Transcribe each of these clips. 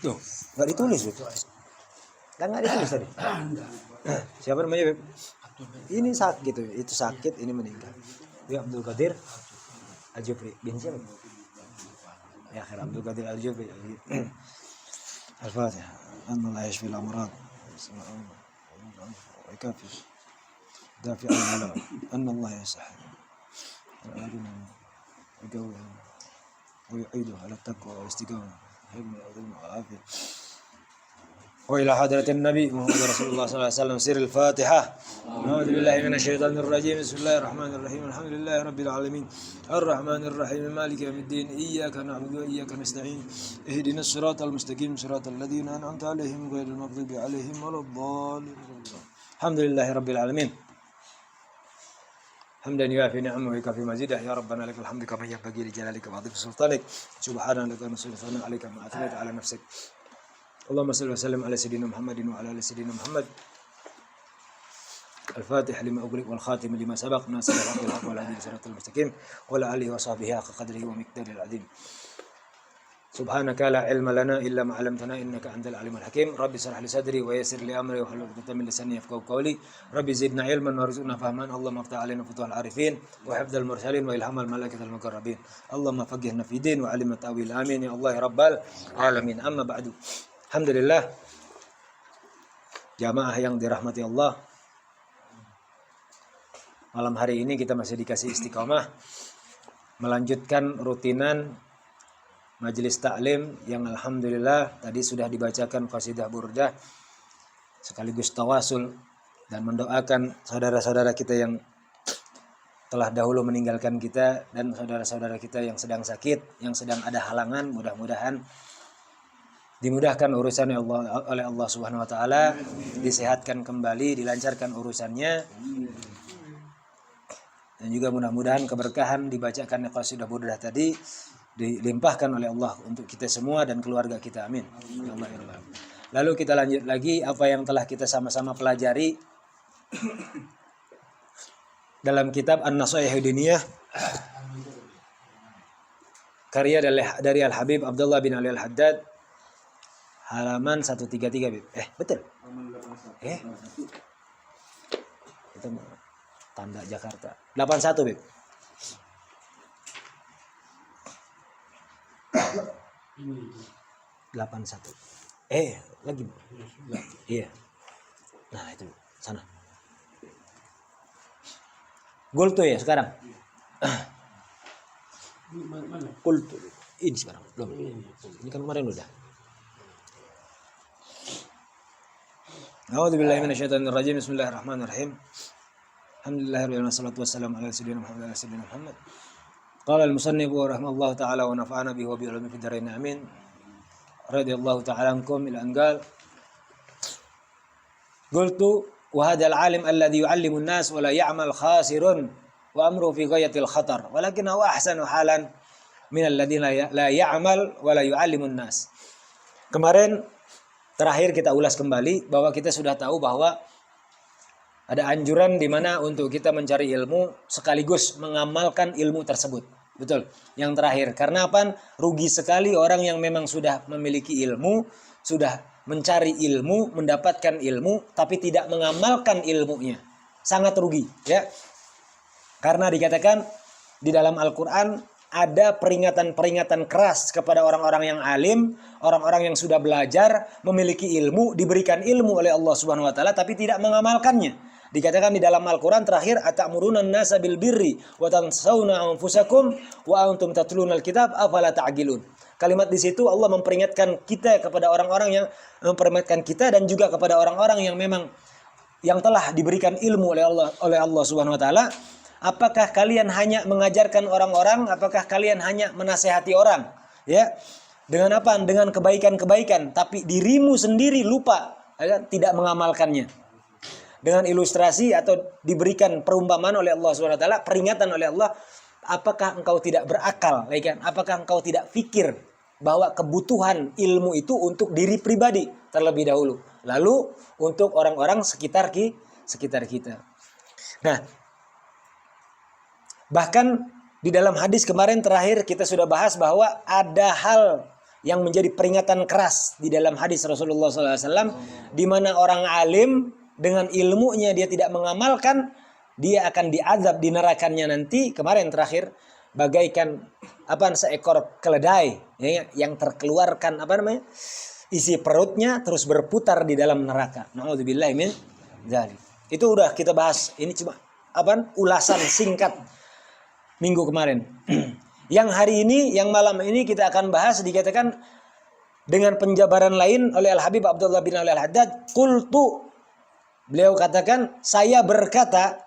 Tuh, nggak ditulis Beb. Kan nggak ditulis tadi. Siapa namanya Beb? Ini sakit itu sakit, ini meninggal. Ya Abdul Qadir Al-Jufri. Bin siapa? Ya akhir Abdul Qadir Al-Jufri. Al-Fatihah. Anna la yashfi al-amrad. ويكافي دافع البلاء أن الله يصح ويعيده على التقوى والاستقامة والعافية. وإلى حضرة النبي محمد رسول الله صلى الله عليه وسلم سر الفاتحة. أعوذ بالله من الشيطان الرجيم. بسم الله الرحمن الرحيم. الحمد لله رب العالمين الرحمن الرحيم مالك يوم الدين إياك نعبد وإياك نستعين اهدنا الصراط المستقيم صراط الذين أنعمت عليهم غير المغضوب عليهم ولا الضالين. الحمد لله رب العالمين حمدا يوافي نعمه ويكافي مزيده. يا ربنا لك الحمد كما ينبغي لجلالك وعظيم سلطانك سبحانك ونصلي عليك ما أثنيت على نفسك. اللهم صل وسلم على سيدنا محمد وعلى ال سيدنا محمد الفاتح لما أغلق والخاتم لما سبق ناصر الحق بالحق والهادي صراط المستقيم وعلى آله وصحبه حق قدره ومقداره العظيم. سبحانك لا علم لنا إلا ما علمتنا إنك أنت العليم الحكيم. ربي اشرح لي صدري ويسر لي أمري واحلل عقدة من لساني يفقهوا قولي. ربي زدنا علما وارزقنا فهما. اللهم افتح علينا فتوح العارفين وحفظ المرسلين وإلهام الملائكة المقربين. اللهم فقهنا في دين وعلمنا التأويل آمين يا الله رب العالمين. أما بعد. Alhamdulillah, jamaah yang dirahmati Allah, malam hari ini kita masih dikasih istiqomah melanjutkan rutinan majelis taklim yang alhamdulillah tadi sudah dibacakan qasidah burdah sekaligus tawasul dan mendoakan saudara-saudara kita yang telah dahulu meninggalkan kita dan saudara-saudara kita yang sedang sakit, yang sedang ada halangan, mudah-mudahan dimudahkan urusannya oleh Allah Subhanahu wa taala, disehatkan kembali, dilancarkan urusannya. Dan juga mudah-mudahan keberkahan dibacakannya qasidah burdah tadi dilimpahkan oleh Allah untuk kita semua dan keluarga kita. Amin. Ya Allah ya Rabbal. Lalu kita lanjut lagi apa yang telah kita sama-sama pelajari dalam kitab An-Nasaihud Diniyah karya dari Al-Habib Abdullah bin Ali Al-Haddad, halaman 133 Bib. Betul. Itu tanda Jakarta. 81 Bib. Ini 81. Lagi. Iya. Nah, itu sana. Gultu ya sekarang. Gultu. Ini sekarang. Belum. Ini kan kemarin udah. A'udzu billahi minasyaitonir rajim. Bismillahirrahmanirrahim. Alhamdulillahirabbil alamin wassalatu wassalamu ala sayyidina Muhammad. Qala al-musannif rahimallahu ta'ala wa nafa'ana bihi wa bi ulumi fid dharain amin. Radhiyallahu ta'ala ankum ila anqal. Qultu wa hadzal alim alladhi yu'allimu an-nas wa la ya'mal khasirun wa amruhu fi ghayatil khatar walakinahu ahsanu halan min alladhina la ya'mal wa la yu'allimu an-nas. Kemarin terakhir kita ulas kembali bahwa kita sudah tahu bahwa ada anjuran di mana untuk kita mencari ilmu sekaligus mengamalkan ilmu tersebut. Betul. Yang terakhir, karena apa? Rugi sekali orang yang memang sudah memiliki ilmu, sudah mencari ilmu, mendapatkan ilmu tapi tidak mengamalkan ilmunya. Sangat rugi, ya. Karena dikatakan di dalam Al-Qur'an ada peringatan-peringatan keras kepada orang-orang yang alim, orang-orang yang sudah belajar, memiliki ilmu, diberikan ilmu oleh Allah Subhanahu wa taala tapi tidak mengamalkannya. Dikatakan di dalam Al-Qur'an terakhir atamuruna an-nasa bil birri wa tansawna anfusakum wa antum tatlunal kitab afala ta'qilun. Kalimat di situ Allah memperingatkan kita kepada orang-orang yang memperingatkan kita dan juga kepada orang-orang yang memang yang telah diberikan ilmu oleh Allah Subhanahu wa taala. Apakah kalian hanya mengajarkan orang-orang? Apakah kalian hanya menasehati orang? Ya, dengan apa? Dengan kebaikan-kebaikan, tapi dirimu sendiri lupa, ya, tidak mengamalkannya. Dengan ilustrasi atau diberikan perumpamaan oleh Allah Subhanahu wa taala, peringatan oleh Allah, apakah engkau tidak berakal? Ya kan? Apakah engkau tidak fikir bahwa kebutuhan ilmu itu untuk diri pribadi terlebih dahulu, lalu untuk orang-orang sekitar kita. Nah, bahkan di dalam hadis kemarin terakhir kita sudah bahas bahwa ada hal yang menjadi peringatan keras di dalam hadis Rasulullah SAW, di mana orang alim dengan ilmunya dia tidak mengamalkan, dia akan diazab di nerakanya nanti. Kemarin terakhir bagaikan seekor keledai ya, yang terkeluarkan isi perutnya terus berputar di dalam neraka. Nauzubillahi min dzalik. Itu udah kita bahas. Ini cuma ulasan singkat minggu kemarin. Yang hari ini, yang malam ini kita akan bahas, dikatakan dengan penjabaran lain oleh Al-Habib Abdullah bin Ali Al-Haddad, qultu, beliau katakan, saya berkata,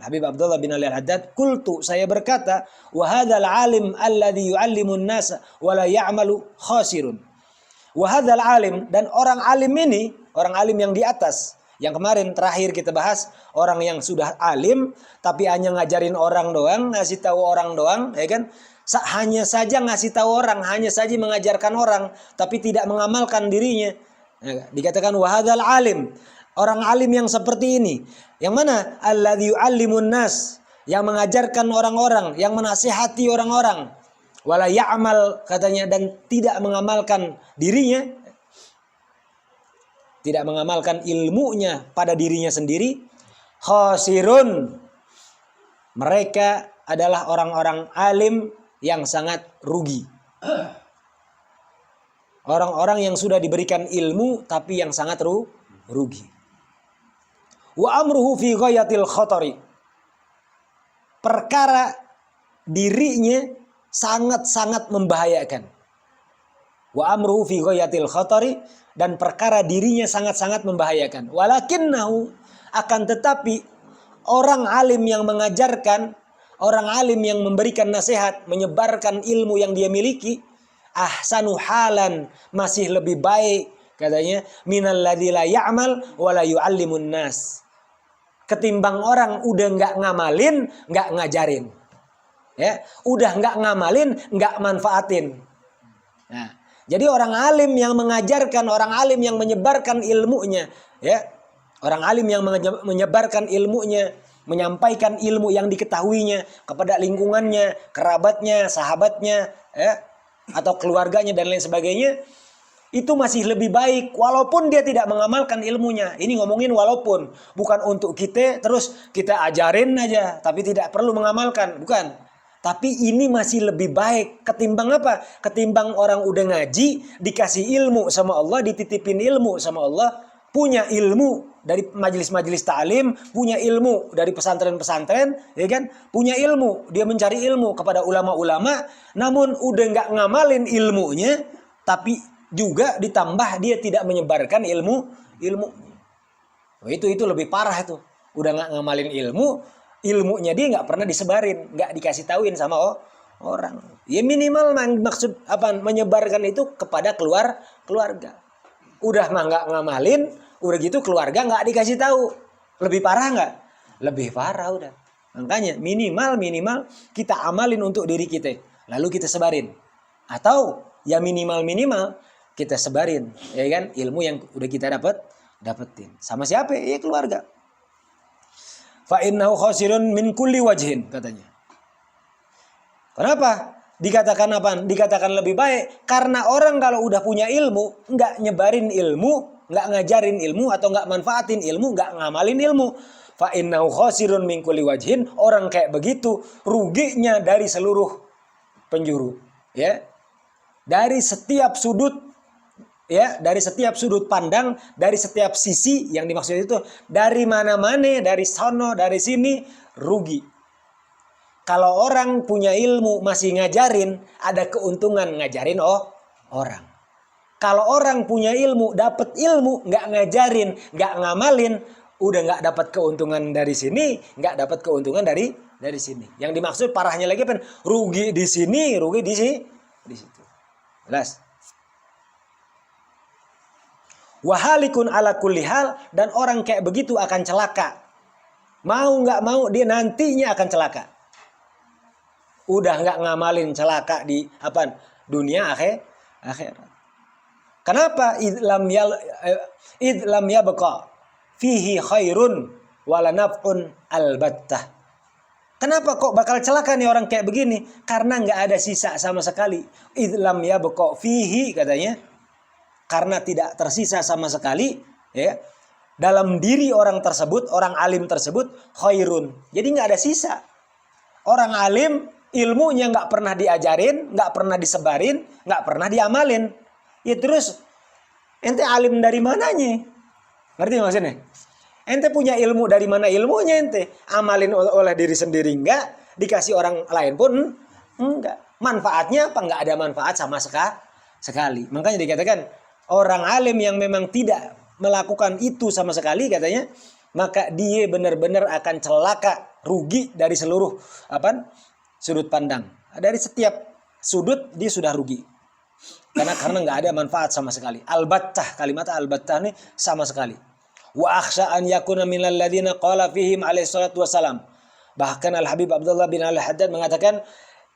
Al-Habib Abdullah bin Ali Al-Haddad, qultu, saya berkata, wa hadzal alim alladhi yu'allimun nasa wa la ya'malu khasirun. Wa hadzal alim, dan orang alim ini, orang alim yang di atas, yang kemarin terakhir kita bahas, orang yang sudah alim tapi hanya ngajarin orang doang, ngasih tahu orang doang, ya kan? Hanya saja ngasih tahu orang, hanya saja mengajarkan orang, tapi tidak mengamalkan dirinya. Ya, dikatakan wahadzal alim, orang alim yang seperti ini. Yang mana? Alladzi yu'allimun nas, yang mengajarkan orang-orang, yang menasihati orang-orang. Wala ya'mal, katanya, dan tidak mengamalkan dirinya, tidak mengamalkan ilmunya pada dirinya sendiri. Khasirun, mereka adalah orang-orang alim yang sangat rugi. Orang-orang yang sudah diberikan ilmu tapi yang sangat rugi. Wa amruhu fi ghayatil khatari, perkara dirinya sangat-sangat membahayakan. Wa amruhu fi ghayatil khatari, dan perkara dirinya sangat-sangat membahayakan. Walakinnahu, akan tetapi orang alim yang mengajarkan, orang alim yang memberikan nasihat, menyebarkan ilmu yang dia miliki, ahsanu halan, masih lebih baik katanya, minal ladzi la ya'mal wa la yu'allimun nas, ketimbang orang udah nggak ngamalin, nggak ngajarin, ya, udah nggak ngamalin, nggak manfaatin. Nah, jadi orang alim yang mengajarkan, orang alim yang menyebarkan ilmunya, ya, orang alim yang menyebarkan ilmunya, menyampaikan ilmu yang diketahuinya kepada lingkungannya, kerabatnya, sahabatnya, ya, atau keluarganya dan lain sebagainya, itu masih lebih baik walaupun dia tidak mengamalkan ilmunya. Ini ngomongin walaupun, bukan untuk kita terus kita ajarin aja tapi tidak perlu mengamalkan, bukan. Tapi ini masih lebih baik ketimbang apa? Ketimbang orang udah ngaji, dikasih ilmu sama Allah, dititipin ilmu sama Allah, punya ilmu dari majelis-majelis ta'lim, punya ilmu dari pesantren-pesantren, ya kan? Punya ilmu, dia mencari ilmu kepada ulama-ulama, namun udah nggak ngamalin ilmunya, tapi juga ditambah dia tidak menyebarkan ilmunya. Oh, itu lebih parah itu. Udah nggak ngamalin ilmunya dia nggak pernah disebarin, nggak dikasih tauin sama orang. Ya minimal maksud menyebarkan itu kepada keluarga. Udah mah nggak ngamalin, udah gitu keluarga nggak dikasih tahu. Lebih parah nggak? Lebih parah udah. Makanya minimal kita amalin untuk diri kita, lalu kita sebarin. Atau ya minimal kita sebarin, ya kan, ilmu yang udah kita dapetin. Sama siapa? Ya keluarga. Fa innahu khasirun min kulli wajhin, katanya. Kenapa? Dikatakan lebih baik karena orang kalau udah punya ilmu, nggak nyebarin ilmu, nggak ngajarin ilmu atau nggak manfaatin ilmu, nggak ngamalin ilmu. Fa innahu khasirun min kulli wajhin, orang kayak begitu ruginya dari seluruh penjuru, ya. Dari setiap sudut, ya, dari setiap sudut pandang, dari setiap sisi yang dimaksud itu, dari mana-mana, dari sono, dari sini rugi. Kalau orang punya ilmu masih ngajarin, ada keuntungan ngajarin orang. Kalau orang punya ilmu, dapat ilmu, nggak ngajarin, nggak ngamalin, udah nggak dapat keuntungan dari sini, nggak dapat keuntungan dari sini. Yang dimaksud parahnya lagi kan rugi di sini, rugi di situ. Jelas. Wahalikun ala kulli hal, dan orang kayak begitu akan celaka. Mau nggak mau dia nantinya akan celaka. Udah nggak ngamalin, celaka di dunia akhirat. Kenapa? Idlam yabqa fihi khairun wala naf'un albattah. Kenapa kok bakal celaka nih orang kayak begini? Karena nggak ada sisa sama sekali. Idlam ya beko fihi katanya. Karena tidak tersisa sama sekali, ya. Dalam diri orang tersebut, orang alim tersebut, khairun. Jadi nggak ada sisa. Orang alim, ilmunya nggak pernah diajarin, nggak pernah disebarin, nggak pernah diamalin. Ya terus, ente alim dari mananya? Ngerti maksudnya? Ente punya ilmu dari mana ilmunya ente? Amalin oleh diri sendiri enggak, dikasih orang lain pun enggak. Manfaatnya apa? Enggak ada manfaat sama sekali. Makanya dikatakan orang alim yang memang tidak melakukan itu sama sekali katanya, maka dia benar-benar akan celaka, rugi dari seluruh sudut pandang. Dari setiap sudut dia sudah rugi. Karena enggak ada manfaat sama sekali. Albattah, kalimat albattah ini sama sekali. Wa akhsha an yakuna minal ladzina qala fihim alaihi salatu wassalam. Bahkan Al-Habib Abdullah bin Al-Haddad mengatakan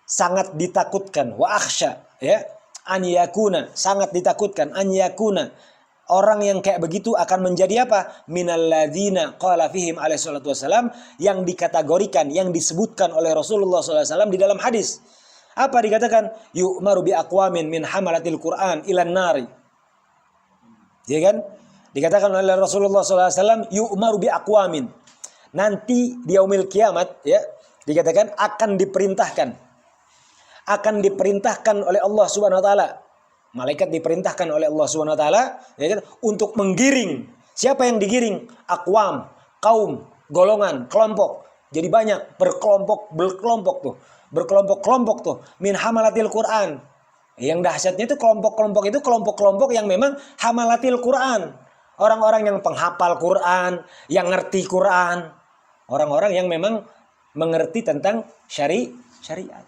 sangat ditakutkan, wa akhsha, ya, an yakuna, sangat ditakutkan, an yakuna, orang yang kayak begitu akan menjadi apa? Minal ladzina qala fihim alaihi salatu wassalam, yang dikategorikan, yang disebutkan oleh Rasulullah SAW di dalam hadis. Apa dikatakan? Yu'maru bi aqwamin min hamalatil Qur'an ilan nari. Ya kan? Dikatakan oleh Rasulullah SAW, yu'maru bi aqwamin. Nanti di yaumil kiamat, ya, dikatakan akan diperintahkan oleh Allah Subhanahu wa taala. Malaikat diperintahkan oleh Allah Subhanahu wa taala, ya kan, untuk menggiring. Siapa yang digiring? Aqwam, kaum, golongan, kelompok. Jadi banyak, berkelompok tuh. Min hamalatil Quran. Yang dahsyatnya itu kelompok-kelompok yang memang hamalatil Quran. Orang-orang yang penghafal Quran, yang ngerti Quran. Orang-orang yang memang mengerti tentang syariat.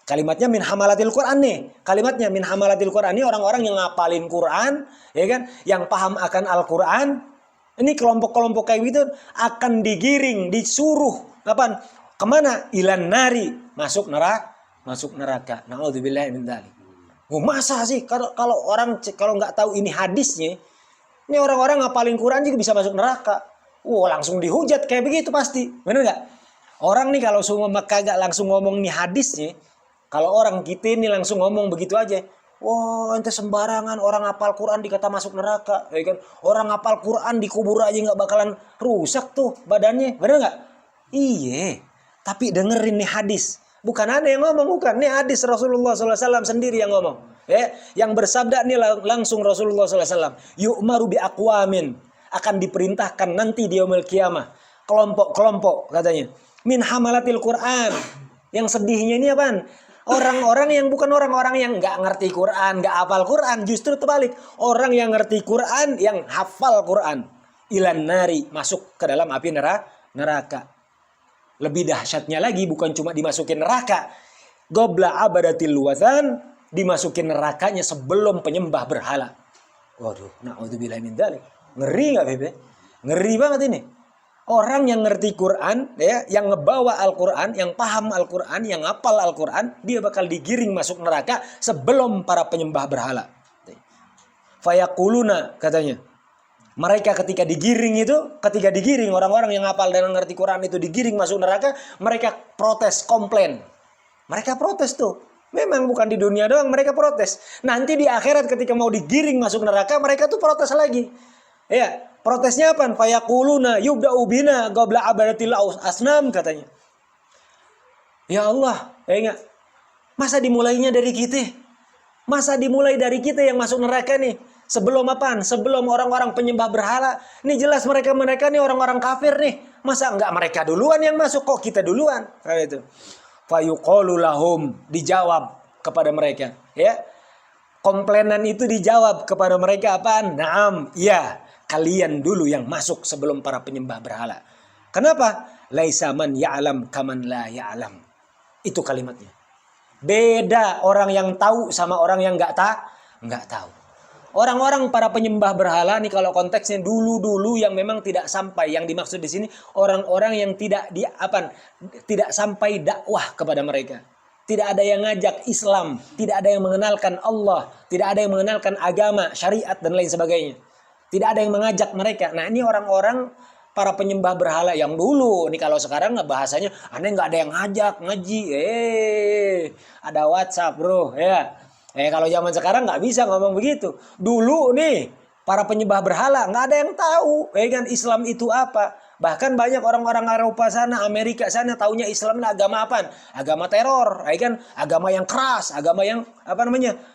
Kalimatnya min hamalatil Quran nih. Kalimatnya min hamalatil Quran ini orang-orang yang ngapalin Quran, ya kan? Yang paham akan Al-Quran. Ini kelompok-kelompok kayak gitu akan digiring, disuruh kemana? Ilan nari, masuk neraka. Na'udzubillahi min dzalik. Oh, masa sih kalau nggak tahu ini hadisnya, ini orang-orang ngapalin Quran juga bisa masuk neraka. Langsung dihujat kayak begitu pasti. Bener nggak? Orang nih kalau semua kagak langsung ngomong nih hadisnya, kalau orang kita ini langsung ngomong begitu aja, ente sembarangan, orang ngapal Quran dikata masuk neraka, ya kan? Orang ngapal Quran dikubur aja nggak bakalan rusak tuh badannya, bener nggak? Iya, tapi dengerin nih hadis. Bukan ada yang ngomong, bukan. Nih hadis Rasulullah SAW sendiri yang ngomong. Ya, yang bersabda nih langsung Rasulullah SAW. Yu'maru bi aqwamin, akan diperintahkan nanti di yaumil qiyamah. Kelompok-kelompok katanya. Min hamalatil Quran. Yang sedihnya ini apaan? Orang-orang yang bukan orang-orang yang nggak ngerti Quran, nggak hafal Quran. Justru terbalik. Orang yang ngerti Quran, yang hafal Quran. Ilan nari, masuk ke dalam api neraka. Lebih dahsyatnya lagi, bukan cuma dimasukin neraka. Gobla abadatil wathan, dimasukin nerakanya sebelum penyembah berhala. Waduh, na'udzubillahi min dzalik. Ngeri nggak, Bebe? Ngeri banget ini. Orang yang ngerti Quran, ya, yang ngebawa Al-Quran, yang paham Al-Quran, yang hafal Al-Quran, dia bakal digiring masuk neraka sebelum para penyembah berhala. Fayaquluna katanya. Mereka ketika digiring orang-orang yang hafal dan ngerti Quran itu digiring masuk neraka, mereka protes, komplain. Mereka protes tuh. Memang bukan di dunia doang mereka protes. Nanti di akhirat ketika mau digiring masuk neraka, mereka tuh protes lagi. Ya, protesnya apa? Fayaquluna yubda'u bina qabla abadatil asnam katanya. Ya Allah, ingat. Masa dimulainya dari kita? Masa dimulai dari kita yang masuk neraka nih? Sebelum apaan? Sebelum orang-orang penyembah berhala. Ini jelas mereka nih orang-orang kafir nih. Masa enggak mereka duluan yang masuk, kok kita duluan? Kayak itu. Fayuqalu lahum, dijawab kepada mereka, ya. Komplainan itu dijawab kepada mereka apaan? Naam, iya, kalian dulu yang masuk sebelum para penyembah berhala. Kenapa? Laisa man ya'lam kaman la ya'lam. Itu kalimatnya. Beda orang yang tahu sama orang yang enggak tahu. Orang-orang para penyembah berhala nih kalau konteksnya dulu-dulu yang memang tidak sampai, yang dimaksud di sini orang-orang yang tidak sampai dakwah kepada mereka. Tidak ada yang ngajak Islam, tidak ada yang mengenalkan Allah, tidak ada yang mengenalkan agama, syariat dan lain sebagainya. Tidak ada yang mengajak mereka. Nah, ini orang-orang para penyembah berhala yang dulu. Nih kalau sekarang bahasanya, aneh nggak ada yang ngajak ngaji. Ada WhatsApp bro, ya. Kalau zaman sekarang nggak bisa ngomong begitu. Dulu nih para penyembah berhala nggak ada yang tahu, kan Islam itu apa. Bahkan banyak orang-orang Eropa sana, Amerika sana taunya Islam adalah agama apa? Agama teror, kan? Agama yang keras, agama yang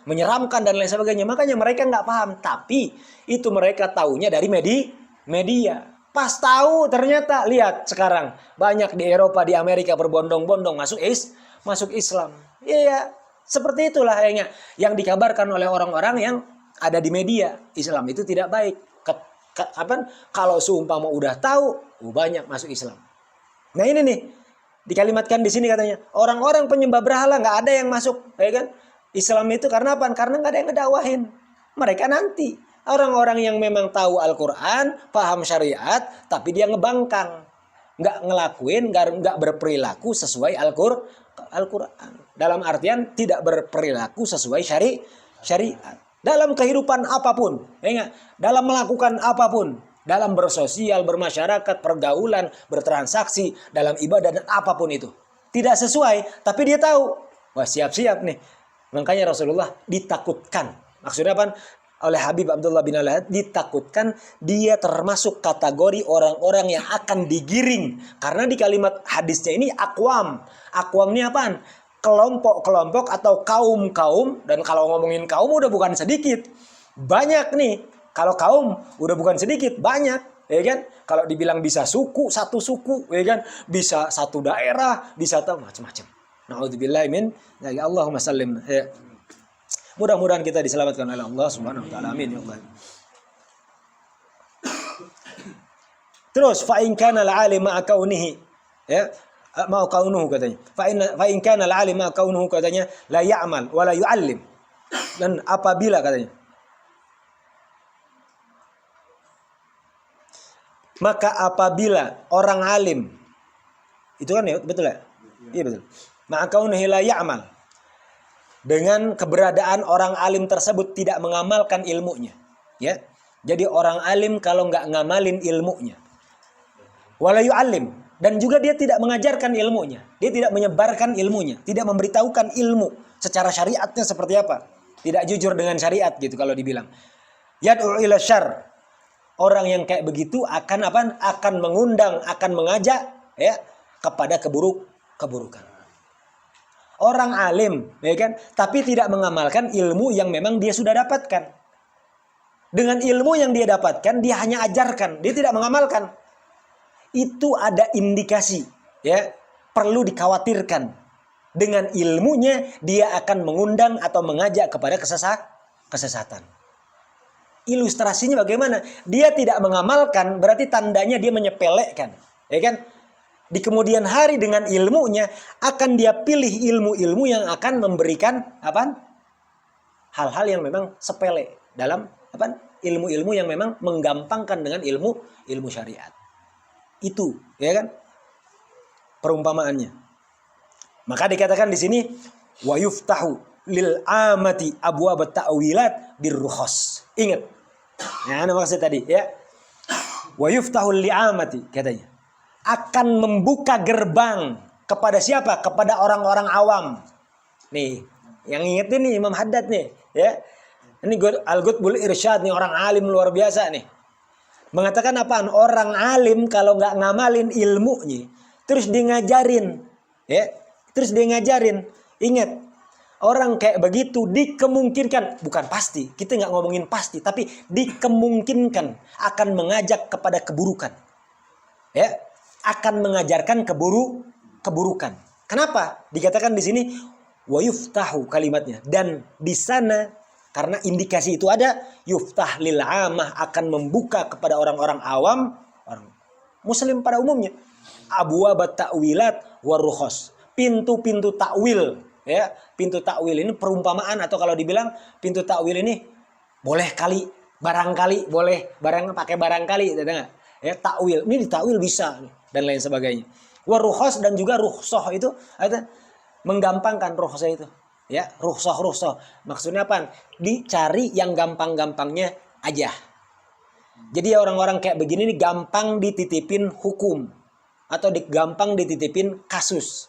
menyeramkan dan lain sebagainya. Makanya mereka nggak paham. Tapi itu mereka taunya dari media. Pas tahu ternyata lihat sekarang banyak di Eropa, di Amerika berbondong-bondong masuk Islam. Iya, seperti itulah yang dikabarkan oleh orang-orang yang ada di media. Islam itu tidak baik. Kalau seumpama udah tahu, banyak masuk Islam. Nah ini nih dikalimatkan di sini katanya orang-orang penyembah berhala nggak ada yang masuk, kan? Islam itu karena apa? Karena nggak ada yang ngedakwahin. Mereka nanti orang-orang yang memang tahu Al-Quran, paham syariat, tapi dia ngebangkang, nggak ngelakuin, nggak berperilaku sesuai Al-Quran. Dalam artian tidak berperilaku sesuai syariat. Dalam kehidupan apapun, dalam melakukan apapun, dalam bersosial, bermasyarakat, pergaulan, bertransaksi, dalam ibadah dan apapun itu. Tidak sesuai, tapi dia tahu. Wah siap-siap nih. Makanya Rasulullah ditakutkan. Maksudnya apa? Oleh Habib Abdullah bin Al-Had ditakutkan dia termasuk kategori orang-orang yang akan digiring. Karena di kalimat hadisnya ini akwam. Akwam ini apaan? Kelompok-kelompok atau kaum-kaum, dan kalau ngomongin kaum udah bukan sedikit, banyak nih. Kalau kaum udah bukan sedikit, banyak, kan? Kalau dibilang bisa suku, satu suku, kan? Bisa satu daerah, bisa macam-macam. Na'udzubillah min, ya Allahumma sallim. Mudah-mudahan kita diselamatkan oleh Allah Subhanahu wa taala. Amin ya Allah. Terus fa in kana al-alim ma'a kaunihi, ya. Mau kaunuhu katanya. Fa in kana al-alim ma kaunuhu katanya la ya'mal wa la yu'allim. Dan apabila katanya maka apabila orang alim itu kan ya betul ya? Iya betul. Ma kaunuhu la ya'mal. Dengan keberadaan orang alim tersebut tidak mengamalkan ilmunya, ya. Jadi orang alim kalau nggak ngamalin ilmunya. Wa la yu'allim. Dan juga dia tidak mengajarkan ilmunya. Dia tidak menyebarkan ilmunya. Tidak memberitahukan ilmu secara syariatnya seperti apa. Tidak jujur dengan syariat gitu kalau dibilang. Yad'u ila syarr. Orang yang kayak begitu akan apa? Akan mengundang, akan mengajak ya kepada keburukan. Orang alim, ya kan? Tapi tidak mengamalkan ilmu yang memang dia sudah dapatkan. Dengan ilmu yang dia dapatkan, dia hanya ajarkan. Dia tidak mengamalkan. Itu ada indikasi, ya, perlu dikhawatirkan. Dengan ilmunya dia akan mengundang atau mengajak kepada kesesatan. Ilustrasinya bagaimana? Dia tidak mengamalkan, berarti tandanya dia menyepelekan, ya kan? Di kemudian hari dengan ilmunya akan dia pilih ilmu-ilmu yang akan memberikan apa? Hal-hal yang memang sepele dalam apa? Ilmu-ilmu yang memang menggampangkan dengan ilmu syariat. Itu, ya kan? Perumpamaannya. Maka dikatakan di sini wa yuftahu lil amati abwab ta'wilat birrukhas. Ingat. Nah, ana maksud tadi, ya. Wa yuftahu lil amati katanya. Akan membuka gerbang kepada siapa? Kepada orang-orang awam. Nih, yang ingetin nih Imam Haddad nih, ya. Ini Al-Qutbul Irsyad nih, orang alim luar biasa nih. Mengatakan apaan? Orang alim kalau nggak ngamalin ilmunya, terus dia ngajarin, ya, terus dia ngajarin. Ingat, orang kayak begitu dikemungkinkan, bukan pasti, kita nggak ngomongin pasti, tapi dikemungkinkan akan mengajak kepada keburukan, ya, akan mengajarkan keburukan. Kenapa? Dikatakan di sini wa yuftahu kalimatnya, dan di sana karena indikasi itu ada, yuftah lil amah akan membuka kepada orang-orang awam, orang muslim pada umumnya, abwab ta'wilat warukhas, pintu-pintu takwil, ya. Pintu takwil ini perumpamaan, atau kalau dibilang pintu takwil ini boleh kali, barangkali boleh, pakai barangkali, ada enggak? Ya, takwil. Ini ditakwil bisa dan lain sebagainya. Warukhas, dan juga rukhsah itu ada menggampangkan rukhsah itu. Ya, rukhsah. Maksudnya apa? Dicari yang gampang-gampangnya aja. Jadi orang-orang kayak begini nih gampang dititipin hukum atau gampang dititipin kasus.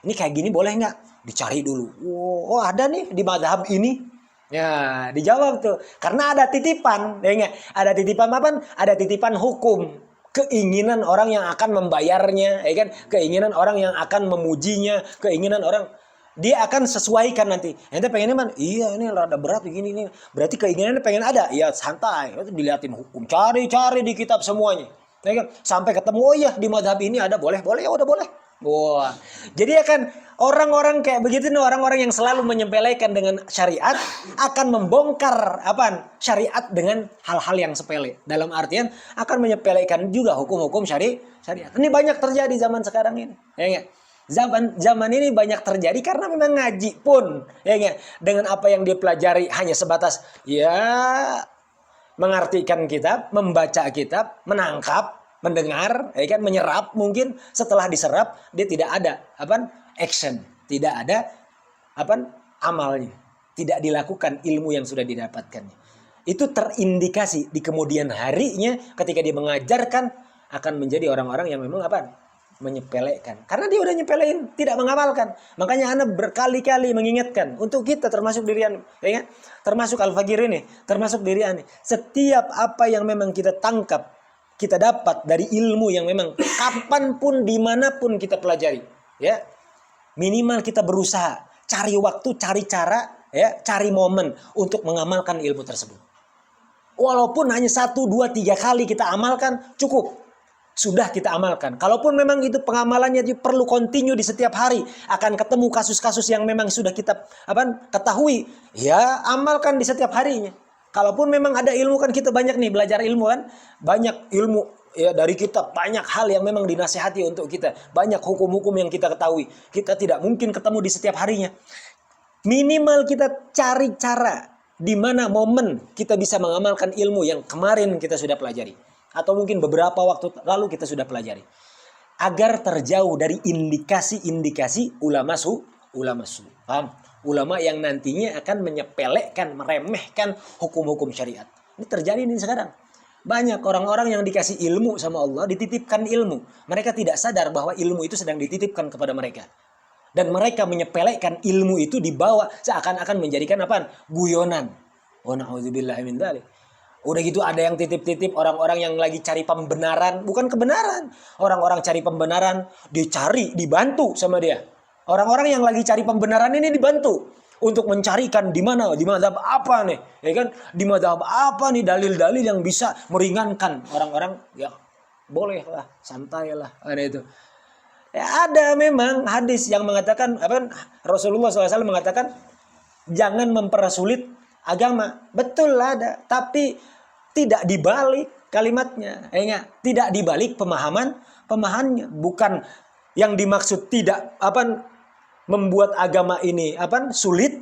Ini kayak gini boleh nggak? Dicari dulu. Oh ada nih di mazhab ini. Ya dijawab tuh. Karena ada titipan. Ya nggak? Ada titipan apa? Ada titipan hukum. Keinginan orang yang akan membayarnya. Ya kan? Keinginan orang yang akan memujinya. Keinginan orang. Dia akan sesuaikan nanti. Ente pengennya man, iya ini rada berat begini nih. Berarti keinginannya pengen ada. Ya santai. Itu dilihatin hukum. Cari-cari di kitab semuanya. Ya kan? Sampai ketemu, oh iya di mazhab ini ada. Boleh, ya udah boleh. Wah, jadi akan orang-orang kayak begitu nih, orang-orang yang selalu menyepelekan dengan syariat akan membongkar syariat dengan hal-hal yang sepele. Dalam artian akan menyepelekan juga hukum-hukum syariat. Ini banyak terjadi zaman sekarang ini. Ya enggak? Zaman ini banyak terjadi karena memang ngaji pun, ya enggak? Dengan apa yang dia pelajari hanya sebatas ya mengartikan kitab, membaca kitab, menangkap, mendengar, ya kan, menyerap mungkin. Setelah diserap dia tidak ada action, tidak ada amalnya, tidak dilakukan ilmu yang sudah didapatkannya. Itu terindikasi di kemudian harinya ketika dia mengajarkan akan menjadi orang-orang yang memang menyepelekan. Karena dia udah nyepelein, tidak mengamalkan. Makanya Anda berkali-kali mengingatkan untuk kita, termasuk diri Anda, ya kan? Termasuk Al-Fakir ini, termasuk diri Anda. Setiap apa yang memang kita tangkap, kita dapat dari ilmu yang memang kapanpun dimanapun kita pelajari, ya minimal kita berusaha cari waktu, cari cara, ya cari momen untuk mengamalkan ilmu tersebut. Walaupun hanya 1, 2, 3 kali kita amalkan cukup, sudah kita amalkan. Kalaupun memang itu pengamalannya perlu continue di setiap hari, akan ketemu kasus-kasus yang memang sudah kita ketahui, ya amalkan di setiap harinya. Kalaupun memang ada ilmu, kan kita banyak nih belajar ilmu kan. Banyak ilmu ya dari kitab, banyak hal yang memang dinasihati untuk kita. Banyak hukum-hukum yang kita ketahui. Kita tidak mungkin ketemu di setiap harinya. Minimal kita cari cara di mana momen kita bisa mengamalkan ilmu yang kemarin kita sudah pelajari. Atau mungkin beberapa waktu lalu kita sudah pelajari. Agar terjauh dari indikasi-indikasi ulama su. Paham? Ulama yang nantinya akan menyepelekan, meremehkan hukum-hukum syariat. Ini terjadi nih sekarang. Banyak orang-orang yang dikasih ilmu sama Allah, dititipkan ilmu. Mereka tidak sadar bahwa ilmu itu sedang dititipkan kepada mereka. Dan mereka menyepelekan ilmu itu, dibawa seakan-akan menjadikan guyonan. Wa na'udzubillahi min dzalik. Udah gitu ada yang titip-titip orang-orang yang lagi cari pembenaran. Bukan kebenaran. Orang-orang cari pembenaran, dicari, dibantu sama dia. Orang-orang yang lagi cari pembenaran ini dibantu untuk mencarikan di mazhab apa nih, ya kan? Di mazhab apa nih dalil-dalil yang bisa meringankan orang-orang, ya bolehlah, santailah, ada itu. Ya ada memang hadis yang mengatakan Rasulullah SAW mengatakan jangan mempersulit agama. Betul ada, tapi tidak dibalik kalimatnya, ya tidak dibalik pemahamannya. Bukan yang dimaksud tidak membuat agama ini sulit,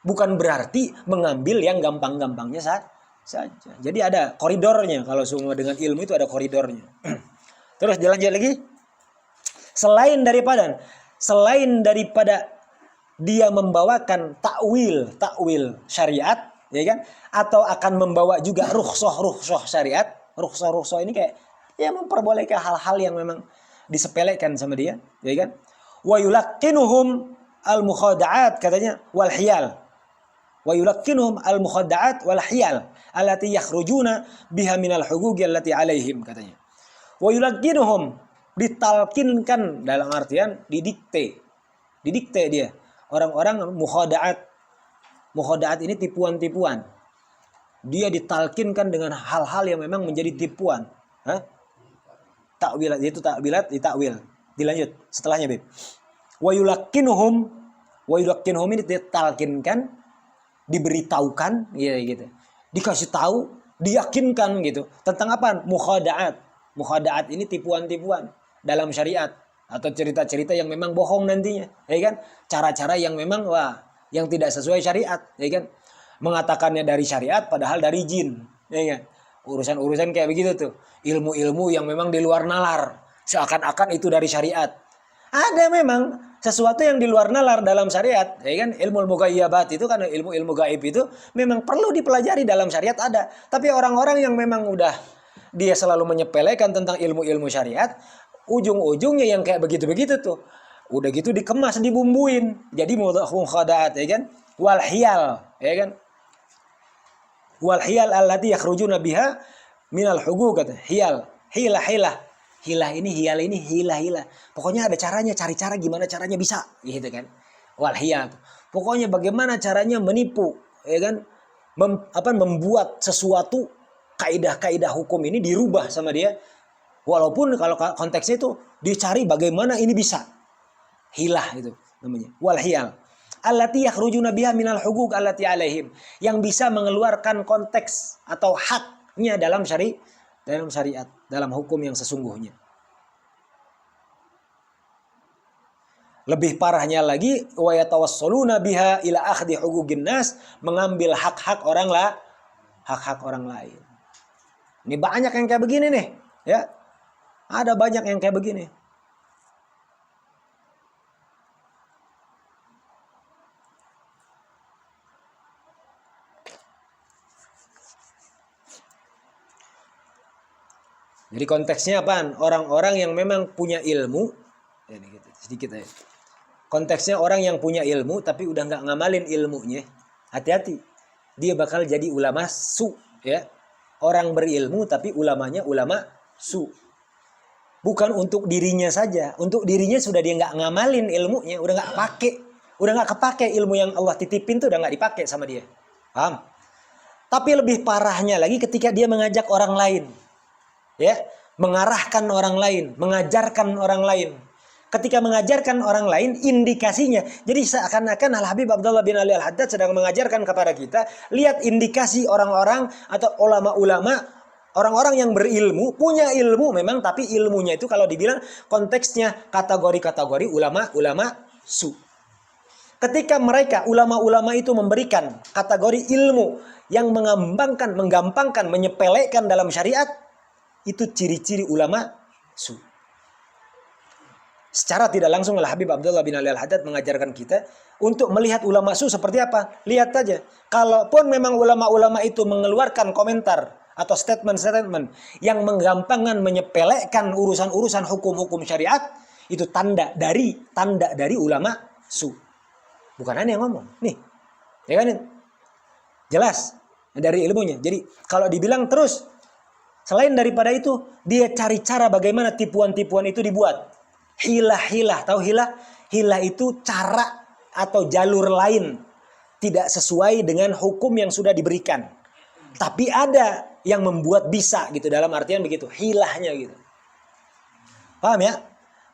bukan berarti mengambil yang gampang-gampangnya saja. Jadi ada koridornya. Kalau semua dengan ilmu itu ada koridornya. Terus lanjut lagi. Selain daripada dia membawakan takwil syariat, ya kan? Atau akan membawa juga rukhsah syariat. Rukhsah ini kayak ya memperbolehkan hal-hal yang memang disepelekan sama dia, ya kan? Wa yulaqqinuhum al-mukhada'at, katanya, wal hiyal. Wa yulaqqinuhum al-mukhada'at wal hiyal allati yakhrujuna biha minal huquqi allati alaihim, katanya. Wa yulaqqinuhum, ditalkinkan dalam artian didikte dia. Orang-orang mukhada'at ini tipuan-tipuan. Dia ditalkinkan dengan hal-hal yang memang menjadi tipuan. Takwilat, itu ditakwil. Dilanjut setelahnya, Beb. Wa yulaqqinuhum ini ditalkinkan, diberitahukan, ya gitu. Dikasih tahu, diyakinkan gitu. Tentang apa? Mukhada'at. Mukhada'at ini tipuan-tipuan dalam syariat atau cerita-cerita yang memang bohong nantinya, ya kan? Cara-cara yang memang yang tidak sesuai syariat, ya kan? Mengatakannya dari syariat padahal dari jin, ya kan? Urusan-urusan kayak begitu tuh. Ilmu-ilmu yang memang di luar nalar. Seakan-akan itu dari syariat. Ada memang sesuatu yang di luar nalar dalam syariat, ya kan? Ilmu mughayyabat itu kan ilmu-ilmu gaib itu memang perlu dipelajari dalam syariat ada. Tapi orang-orang yang memang udah dia selalu menyepelekan tentang ilmu-ilmu syariat, ujung-ujungnya yang kayak begitu-begitu tuh. Udah gitu dikemas, dibumbuin. Jadi mukhadaat, ya kan? Wal hiyal, ya kan? Wal hiyal allati yakhrujuna biha minal huquq, kata. Hiyal, hilah. Hilah ini, hilah. Pokoknya ada caranya, cari cara gimana caranya bisa, gitu kan. Wal hiyal. Pokoknya bagaimana caranya menipu, ya kan? Membuat sesuatu kaidah-kaidah hukum ini dirubah sama dia. Walaupun kalau konteksnya itu dicari bagaimana ini bisa. Hilah itu namanya. Wal hiyal. Allati yakhrujuna biha minal huquq allati alaihim. Yang bisa mengeluarkan konteks atau haknya dalam syariat, dalam hukum yang sesungguhnya. Lebih parahnya lagi, wa yatawassaluna biha ila akhdhi huquqin nas, mengambil hak-hak orang lain. Ini banyak yang kayak begini nih, ya. Ada banyak yang kayak begini. Jadi konteksnya apaan? Orang-orang yang memang punya ilmu, ya gitu, sedikit aja. Konteksnya orang yang punya ilmu tapi udah nggak ngamalin ilmunya, hati-hati. Dia bakal jadi ulama su, ya. Orang berilmu tapi ulamanya ulama su. Bukan untuk dirinya saja, untuk dirinya sudah dia nggak ngamalin ilmunya, udah nggak pakai, udah nggak kepake ilmu yang Allah titipin tuh udah nggak dipakai sama dia. Paham? Tapi lebih parahnya lagi ketika dia mengajak orang lain. Ya, mengarahkan orang lain, mengajarkan orang lain. Ketika mengajarkan orang lain, indikasinya, jadi seakan-akan Al-Habib Abdullah bin Ali Al-Haddad sedang mengajarkan kepada kita, lihat indikasi orang-orang atau ulama-ulama, orang-orang yang berilmu, punya ilmu memang, tapi ilmunya itu kalau dibilang konteksnya kategori-kategori ulama-ulama su. Ketika mereka, ulama-ulama itu memberikan kategori ilmu yang menggampangkan, menyepelekan dalam syariat, itu ciri-ciri ulama su. Secara tidak langsung Al-Habib Abdullah bin Ali Al-Haddad mengajarkan kita untuk melihat ulama su seperti apa. Lihat aja. Kalaupun memang ulama-ulama itu mengeluarkan komentar atau statement-statement yang menggampangkan, menyepelekan urusan-urusan hukum-hukum syariat, itu tanda dari ulama su. Bukan aneh yang ngomong. Nih. Ya kan? Jelas dari ilmunya. Jadi kalau dibilang terus, selain daripada itu, dia cari cara bagaimana tipuan-tipuan itu dibuat. Hilah. Tahu hilah? Hilah itu cara atau jalur lain. Tidak sesuai dengan hukum yang sudah diberikan. Tapi ada yang membuat bisa gitu. Dalam artian begitu. Hilahnya gitu. Paham ya?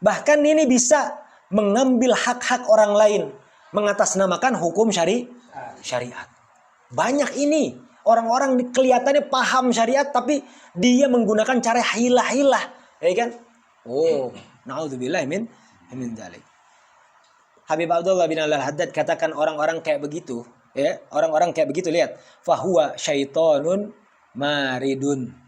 Bahkan ini bisa mengambil hak-hak orang lain. Mengatasnamakan hukum syariat. Banyak ini. Orang-orang kelihatannya paham syariat tapi dia menggunakan cara hilah-hilah, ya kan? Oh, naudzubillah min dzalik. Habib Abdullah bin Al-Haddad katakan orang-orang kayak begitu, ya, orang-orang kayak begitu lihat, fahuwa syaitonun maridun.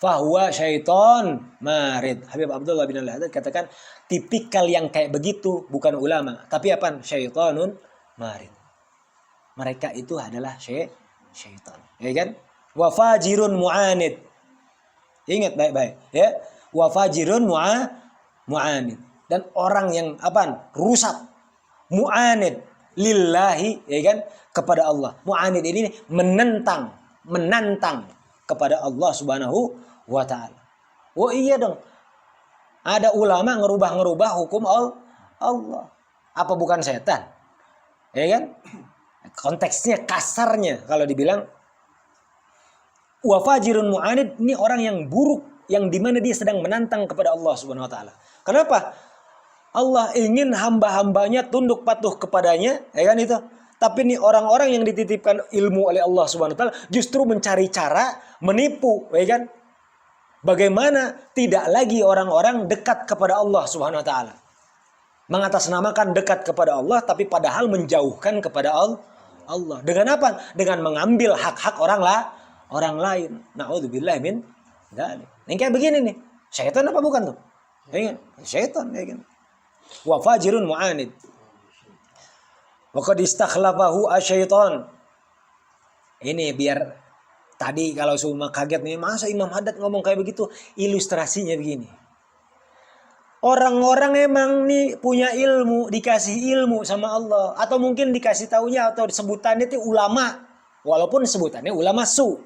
Fahuwa syaiton marid. Habib Abdullah bin Al-Haddad katakan tipikal yang kayak begitu bukan ulama, tapi apa? Syaitonun marid. Mereka itu adalah syaitan, ya kan? Wa fajirun mu'anid. Ingat baik-baik, ya. Wa fajirun mu'anid. Dan orang yang apa? Rusak. Mu'anid lillahi, ya kan? Kepada Allah. Mu'anid ini menantang kepada Allah Subhanahu wa taala. Oh iya dong. Ada ulama ngerubah hukum Allah. Apa bukan setan? Ya kan? Konteksnya kasarnya kalau dibilang wa fajirun mu'anid, ini orang yang buruk yang dimana dia sedang menantang kepada Allah Subhanahu wa taala. Kenapa? Allah ingin hamba-hambanya tunduk patuh kepadanya, ya kan itu. Tapi ini orang-orang yang dititipkan ilmu oleh Allah Subhanahu wa taala justru mencari cara menipu, ya kan? Bagaimana tidak lagi orang-orang dekat kepada Allah Subhanahu wa taala. Mengatasnamakan dekat kepada Allah tapi padahal menjauhkan kepada Allah. Dengan apa? Dengan mengambil hak-hak orang lain. Naudzubillah min dzalik. Ini kayak begini nih. Syaitan apa bukan tuh? Ya kan? Syaitan, ya kan? wa fajirun mu'anid. Wa qad istakhlafahu asyaiton. Ini biar tadi kalau semua kaget nih, masa Imam Haddad ngomong kayak begitu? Ilustrasinya begini. Orang-orang emang nih punya ilmu, dikasih ilmu sama Allah, atau mungkin dikasih taunya atau sebutannya itu ulama, walaupun sebutannya ulama su.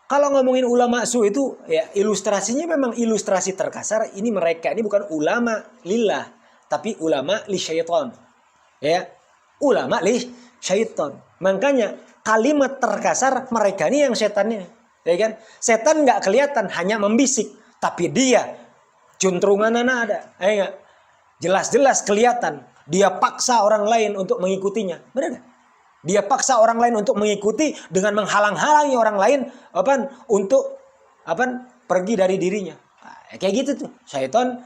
Kalau ngomongin ulama su itu ya ilustrasinya memang ilustrasi terkasar. Ini mereka ini bukan ulama lillah, tapi ulama li syaiton. Ya, ulama li syaiton. Makanya kalimat terkasar mereka ini yang setannya, ya kan? Setan nggak kelihatan, hanya membisik, tapi dia juntrungan anak ada, ya gak? Jelas-jelas kelihatan. Dia paksa orang lain untuk mengikutinya, benar gak? Dia paksa orang lain untuk mengikuti dengan menghalang-halangi orang lain untuk pergi dari dirinya. Nah, kayak gitu tuh. Syaiton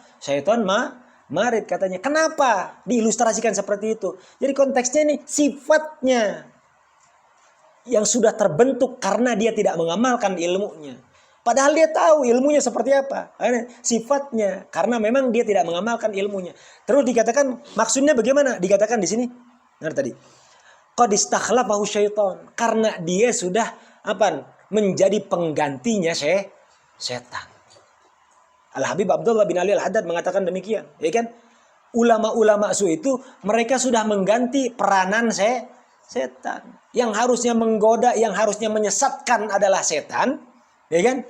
marid katanya. Kenapa diilustrasikan seperti itu? Jadi konteksnya nih sifatnya yang sudah terbentuk karena dia tidak mengamalkan ilmunya. Padahal dia tahu ilmunya seperti apa. Sifatnya karena memang dia tidak mengamalkan ilmunya. Terus dikatakan maksudnya bagaimana? Dikatakan di sini. Nah tadi. Qad istakhlafahu syaiton. Karena dia sudah menjadi penggantinya setan. Al-Habib Abdullah bin Ali Al-Haddad mengatakan demikian, ya kan? Ulama-ulama su itu mereka sudah mengganti peranan setan. Yang harusnya menggoda, yang harusnya menyesatkan adalah setan, ya kan?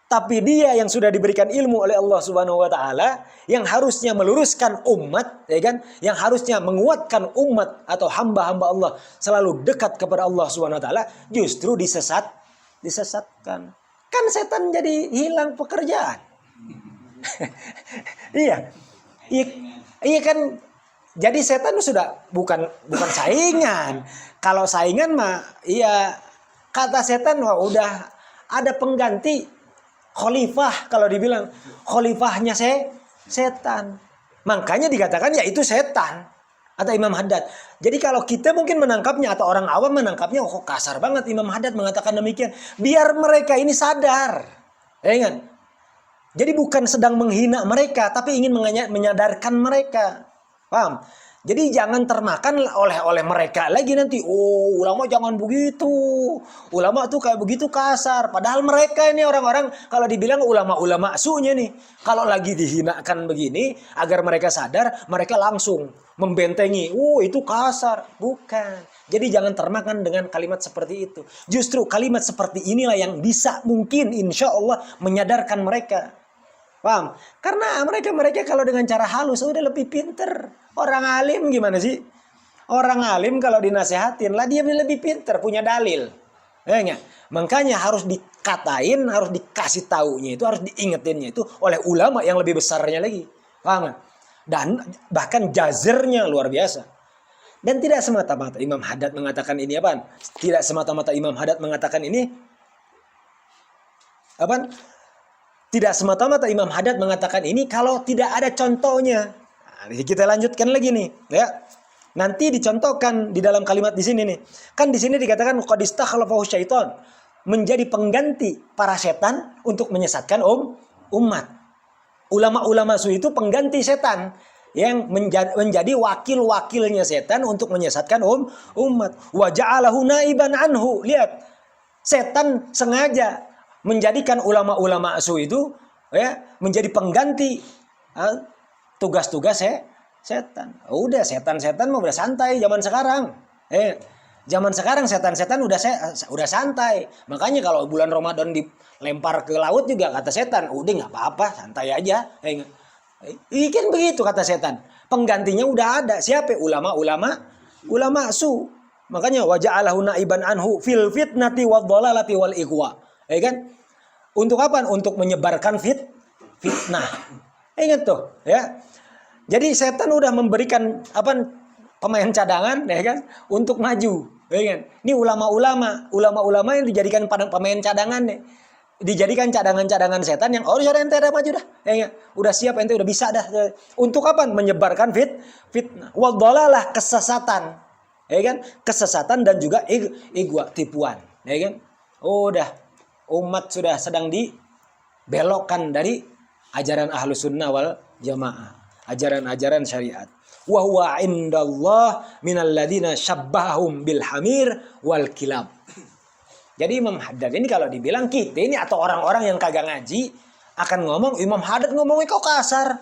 Tapi dia yang sudah diberikan ilmu oleh Allah Subhanahu wa taala, yang harusnya meluruskan umat, ya kan? Yang harusnya menguatkan umat atau hamba-hamba Allah selalu dekat kepada Allah Subhanahu wa taala, justru disesatkan. Kan setan jadi hilang pekerjaan. Iya. Iya kan, jadi setan sudah bukan saingan. Kalau saingan mah iya, kata setan wah udah ada pengganti khalifah, kalau dibilang khalifahnya setan. Makanya dikatakan ya itu setan atau Imam Haddad. Jadi kalau kita mungkin menangkapnya atau orang awam menangkapnya kok kasar banget Imam Haddad mengatakan demikian. Biar mereka ini sadar. Ya kan? Jadi bukan sedang menghina mereka, tapi ingin menyadarkan mereka. Paham? Jadi jangan termakan oleh mereka lagi nanti. Oh, ulama jangan begitu. Ulama tuh kayak begitu kasar. Padahal mereka ini orang-orang kalau dibilang ulama-ulama sunya nih. Kalau lagi dihinakan begini, agar mereka sadar, mereka langsung membentengi. Oh, itu kasar. Bukan. Jadi jangan termakan dengan kalimat seperti itu. Justru kalimat seperti inilah yang bisa mungkin insya Allah menyadarkan mereka. Paham? Karena mereka kalau dengan cara halus udah lebih pinter. Orang alim gimana sih? Orang alim kalau dinasehatin lah dia lebih pinter, punya dalil. Ya enggak? Makanya harus dikatain, harus dikasih taunya itu, harus diingetinnya itu oleh ulama yang lebih besarnya lagi. Paham enggak? Dan bahkan jazernya luar biasa. Dan tidak semata-mata Imam Haddad mengatakan ini apa? Tidak semata-mata Imam Haddad mengatakan ini apa? Tidak semata-mata Imam Haddad mengatakan ini kalau tidak ada contohnya. Nah, kita lanjutkan lagi nih, ya. Nanti dicontohkan di dalam kalimat di sini nih. Kan di sini dikatakan qad istakhlafahu syaiton, menjadi pengganti para setan untuk menyesatkan umat. Ulama-ulama su itu pengganti setan yang menjadi wakil-wakilnya setan untuk menyesatkan umat. Wa ja'alahu naiban anhu. Lihat, setan sengaja menjadikan ulama-ulama su itu ya menjadi pengganti tugas-tugas setan. Udah setan-setan mah udah santai zaman sekarang. Zaman sekarang setan-setan udah santai. Makanya kalau bulan Ramadan dilempar ke laut juga kata setan, udah nggak apa-apa, santai aja. Ikan begitu kata setan. Penggantinya udah ada. Siapa? Ulama su. Makanya waja'alahu naiban anhu fil fitnati wadh-dhalalati wal ighwa. Ya kan? Untuk apa? Untuk menyebarkan fitnah. Ingat tuh, ya. Jadi setan udah memberikan pemain cadangan, ya kan, untuk maju, ya kan. Ini ulama-ulama yang dijadikan pemain cadangan nih. Dijadikan cadangan-cadangan setan yang udah ente ada maju dah. Ya kan? Udah siap ente udah bisa dah. Untuk apa? Menyebarkan fitnah. Wadhalalah kesesatan. Ya kan? Kesesatan dan juga igwa tipuan, ya kan? Udah umat sudah sedang dibelokkan dari ajaran Ahlus Sunnah wal Jamaah. ajaran-ajaran syariat. Wa huwa indallah minal ladzina syabbahum bil hamir wal kilab. Jadi Imam Haddad ini kalau dibilang kita ini atau orang-orang yang kagak ngaji akan ngomong Imam Haddad ngomongnya kok kasar.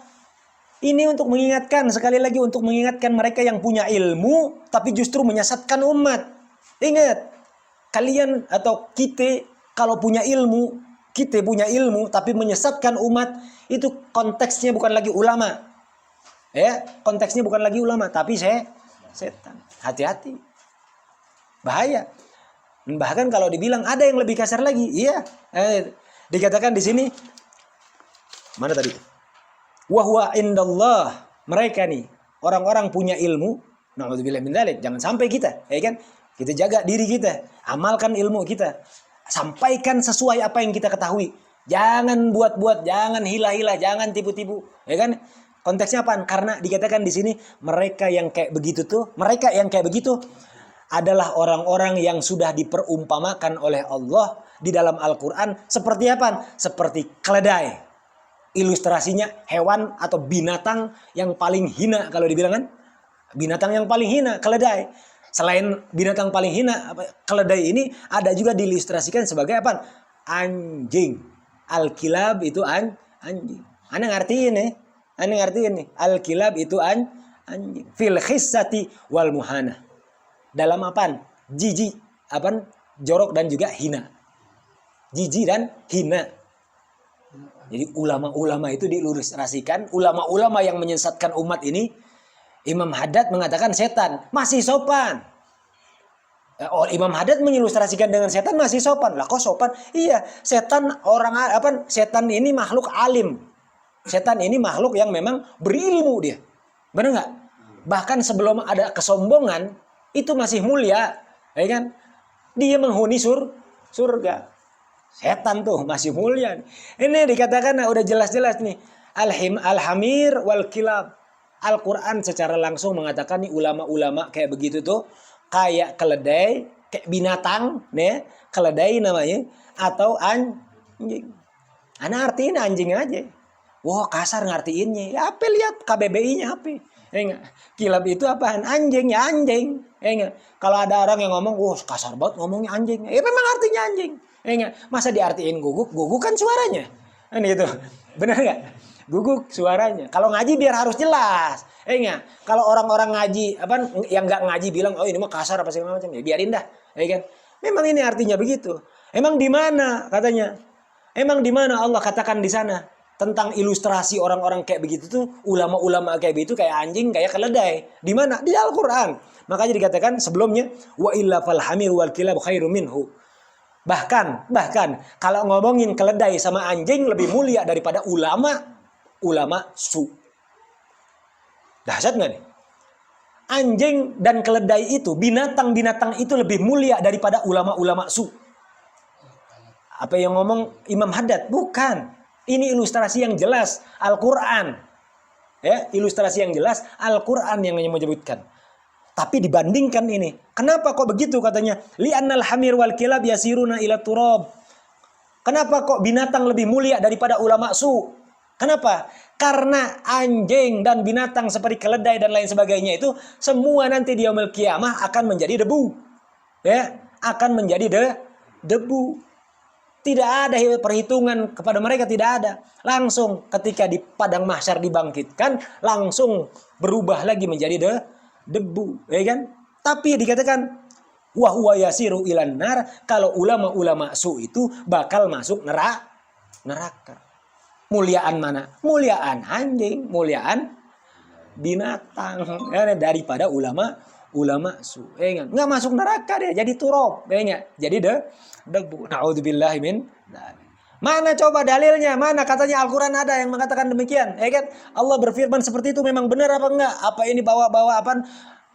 Ini untuk mengingatkan, sekali lagi untuk mengingatkan mereka yang punya ilmu tapi justru menyesatkan umat. Ingat, kalian atau kita kalau punya ilmu, kita punya ilmu tapi menyesatkan umat, itu konteksnya bukan lagi ulama. Ya, konteksnya bukan lagi ulama tapi setan. Hati-hati. Bahaya. Bahkan kalau dibilang ada yang lebih kasar lagi, iya. Dikatakan di sini mana tadi? Wa huwa indallah, mereka nih orang-orang punya ilmu. Na'udzubillah min dzalik. Jangan sampai kita, ya kan? Kita jaga diri kita, amalkan ilmu kita. Sampaikan sesuai apa yang kita ketahui. Jangan buat-buat, jangan hila-hila, jangan tipu-tipu, ya kan? Konteksnya apa? Karena dikatakan di sini mereka yang kayak begitu adalah orang-orang yang sudah diperumpamakan oleh Allah di dalam Al-Qur'an seperti apa? Seperti keledai. Ilustrasinya hewan atau binatang yang paling hina kalau dibilang kan. Binatang yang paling hina, keledai. Selain binatang paling hina, keledai ini ada juga diilustrasikan sebagai apa? Anjing. Al-kilab itu anjing. Ana ngertiin nih. Al-kilab itu anjing. Fil khissati wal muhana. Dalam apaan? Jijik, apaan? Jorok dan juga hina. Jijik dan hina. Jadi ulama-ulama itu diilustrasikan, ulama-ulama yang menyesatkan umat ini, Imam Haddad mengatakan setan, masih sopan. Oh, Imam Haddad mengilustrasikan dengan setan masih sopan. Lah kok sopan? Iya, setan setan ini makhluk alim. Setan ini makhluk yang memang berilmu dia. Benar nggak? Bahkan sebelum ada kesombongan, itu masih mulia, ya kan? Dia menghuni surga. Setan tuh masih mulia. Ini dikatakan udah jelas-jelas nih. Al-hamir wal kilab. Al-Quran secara langsung mengatakan nih ulama-ulama kayak begitu tuh. Kayak keledai, kayak binatang. Nih, keledai namanya. Atau anjing. Ana artiin anjing aja. Wah kasar ngartiinnya. Ya apa lihat KBBI-nya apa. Kilab itu apaan? Anjing ya anjing. Kalau ada orang yang ngomong, wah kasar banget ngomongnya anjing. Ya memang artinya anjing. Masa diartiin guguk kan suaranya. Kan gitu. Benar enggak? Guguk suaranya. Kalau ngaji biar harus jelas. Kalau orang-orang ngaji yang enggak ngaji bilang, "Oh, ini mah kasar apa segala macam." Ya biarin dah, ya kan? Memang ini artinya begitu. Emang di mana katanya? Emang di mana Allah katakan di sana tentang ilustrasi orang-orang kayak begitu tuh, ulama-ulama kayak begitu kayak anjing, kayak keledai. Di mana? Di Al-Qur'an. Makanya dikatakan sebelumnya wa illa fal hamir wal kilab khairu minhu. Bahkan kalau ngomongin keledai sama anjing lebih mulia daripada ulama su. Dahsyat nggak nih? Anjing dan keledai itu, binatang-binatang itu lebih mulia daripada ulama-ulama su. Apa yang ngomong Imam Haddad? Bukan. Ini ilustrasi yang jelas Al-Qur'an. Ya, ilustrasi yang jelas Al-Qur'an yang menyebutkan. Tapi dibandingkan ini, kenapa kok begitu katanya? Li'annal hamir wal kilab yasiruna ila turab. Kenapa kok binatang lebih mulia daripada ulama su? Kenapa? Karena anjing dan binatang seperti keledai dan lain sebagainya itu semua nanti di yaumul qiyamah akan menjadi debu. Ya, akan menjadi debu. Tidak ada perhitungan kepada mereka, tidak ada. Langsung ketika di padang mahsyar dibangkitkan, langsung berubah lagi menjadi debu, ya kan? Tapi dikatakan wa huwa yasiru ilan nar, kalau ulama-ulama su itu bakal masuk neraka. Muliaan mana? Muliaan anjing, muliaan binatang, ya, daripada ulama su. Enggak masuk neraka dia, jadi turab, jadi debu. Naudzubillahi min dzalik. Mana coba dalilnya? Mana katanya Al-Quran ada yang mengatakan demikian? Ya kan? Allah berfirman seperti itu memang benar apa enggak? Apa ini bawa-bawa apa?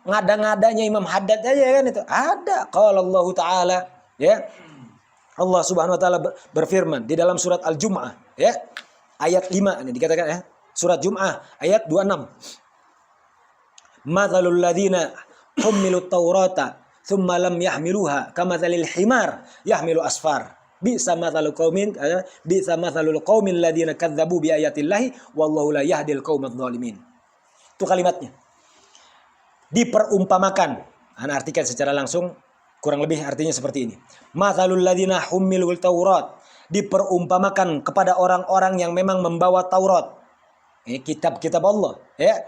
Ngada-ngadanya Imam Haddad aja kan itu? Ada. Qala Allah Ta'ala, ya. Allah Subhanahu wa taala berfirman di dalam surat Al-Jum'ah, ya. Ayat 5 ini dikatakan, ya. Surat Jum'ah ayat 26. Mathalul ladzina hummilut Taurata tsumma lam yahmiluha kamatsalil himar yahmilu asfar. Bi'sa mathalul qaumil ladzina kadzdzabu bi ayatillahi wallahu la yahdil qaumadz dzalimin. Itu kalimatnya. Diperumpamakan. Ana artikan secara langsung, kurang lebih artinya seperti ini. Mathalul ladzina humilul Taurat. Diperumpamakan kepada orang-orang yang memang membawa Taurat. Kitab-kitab Allah, ya.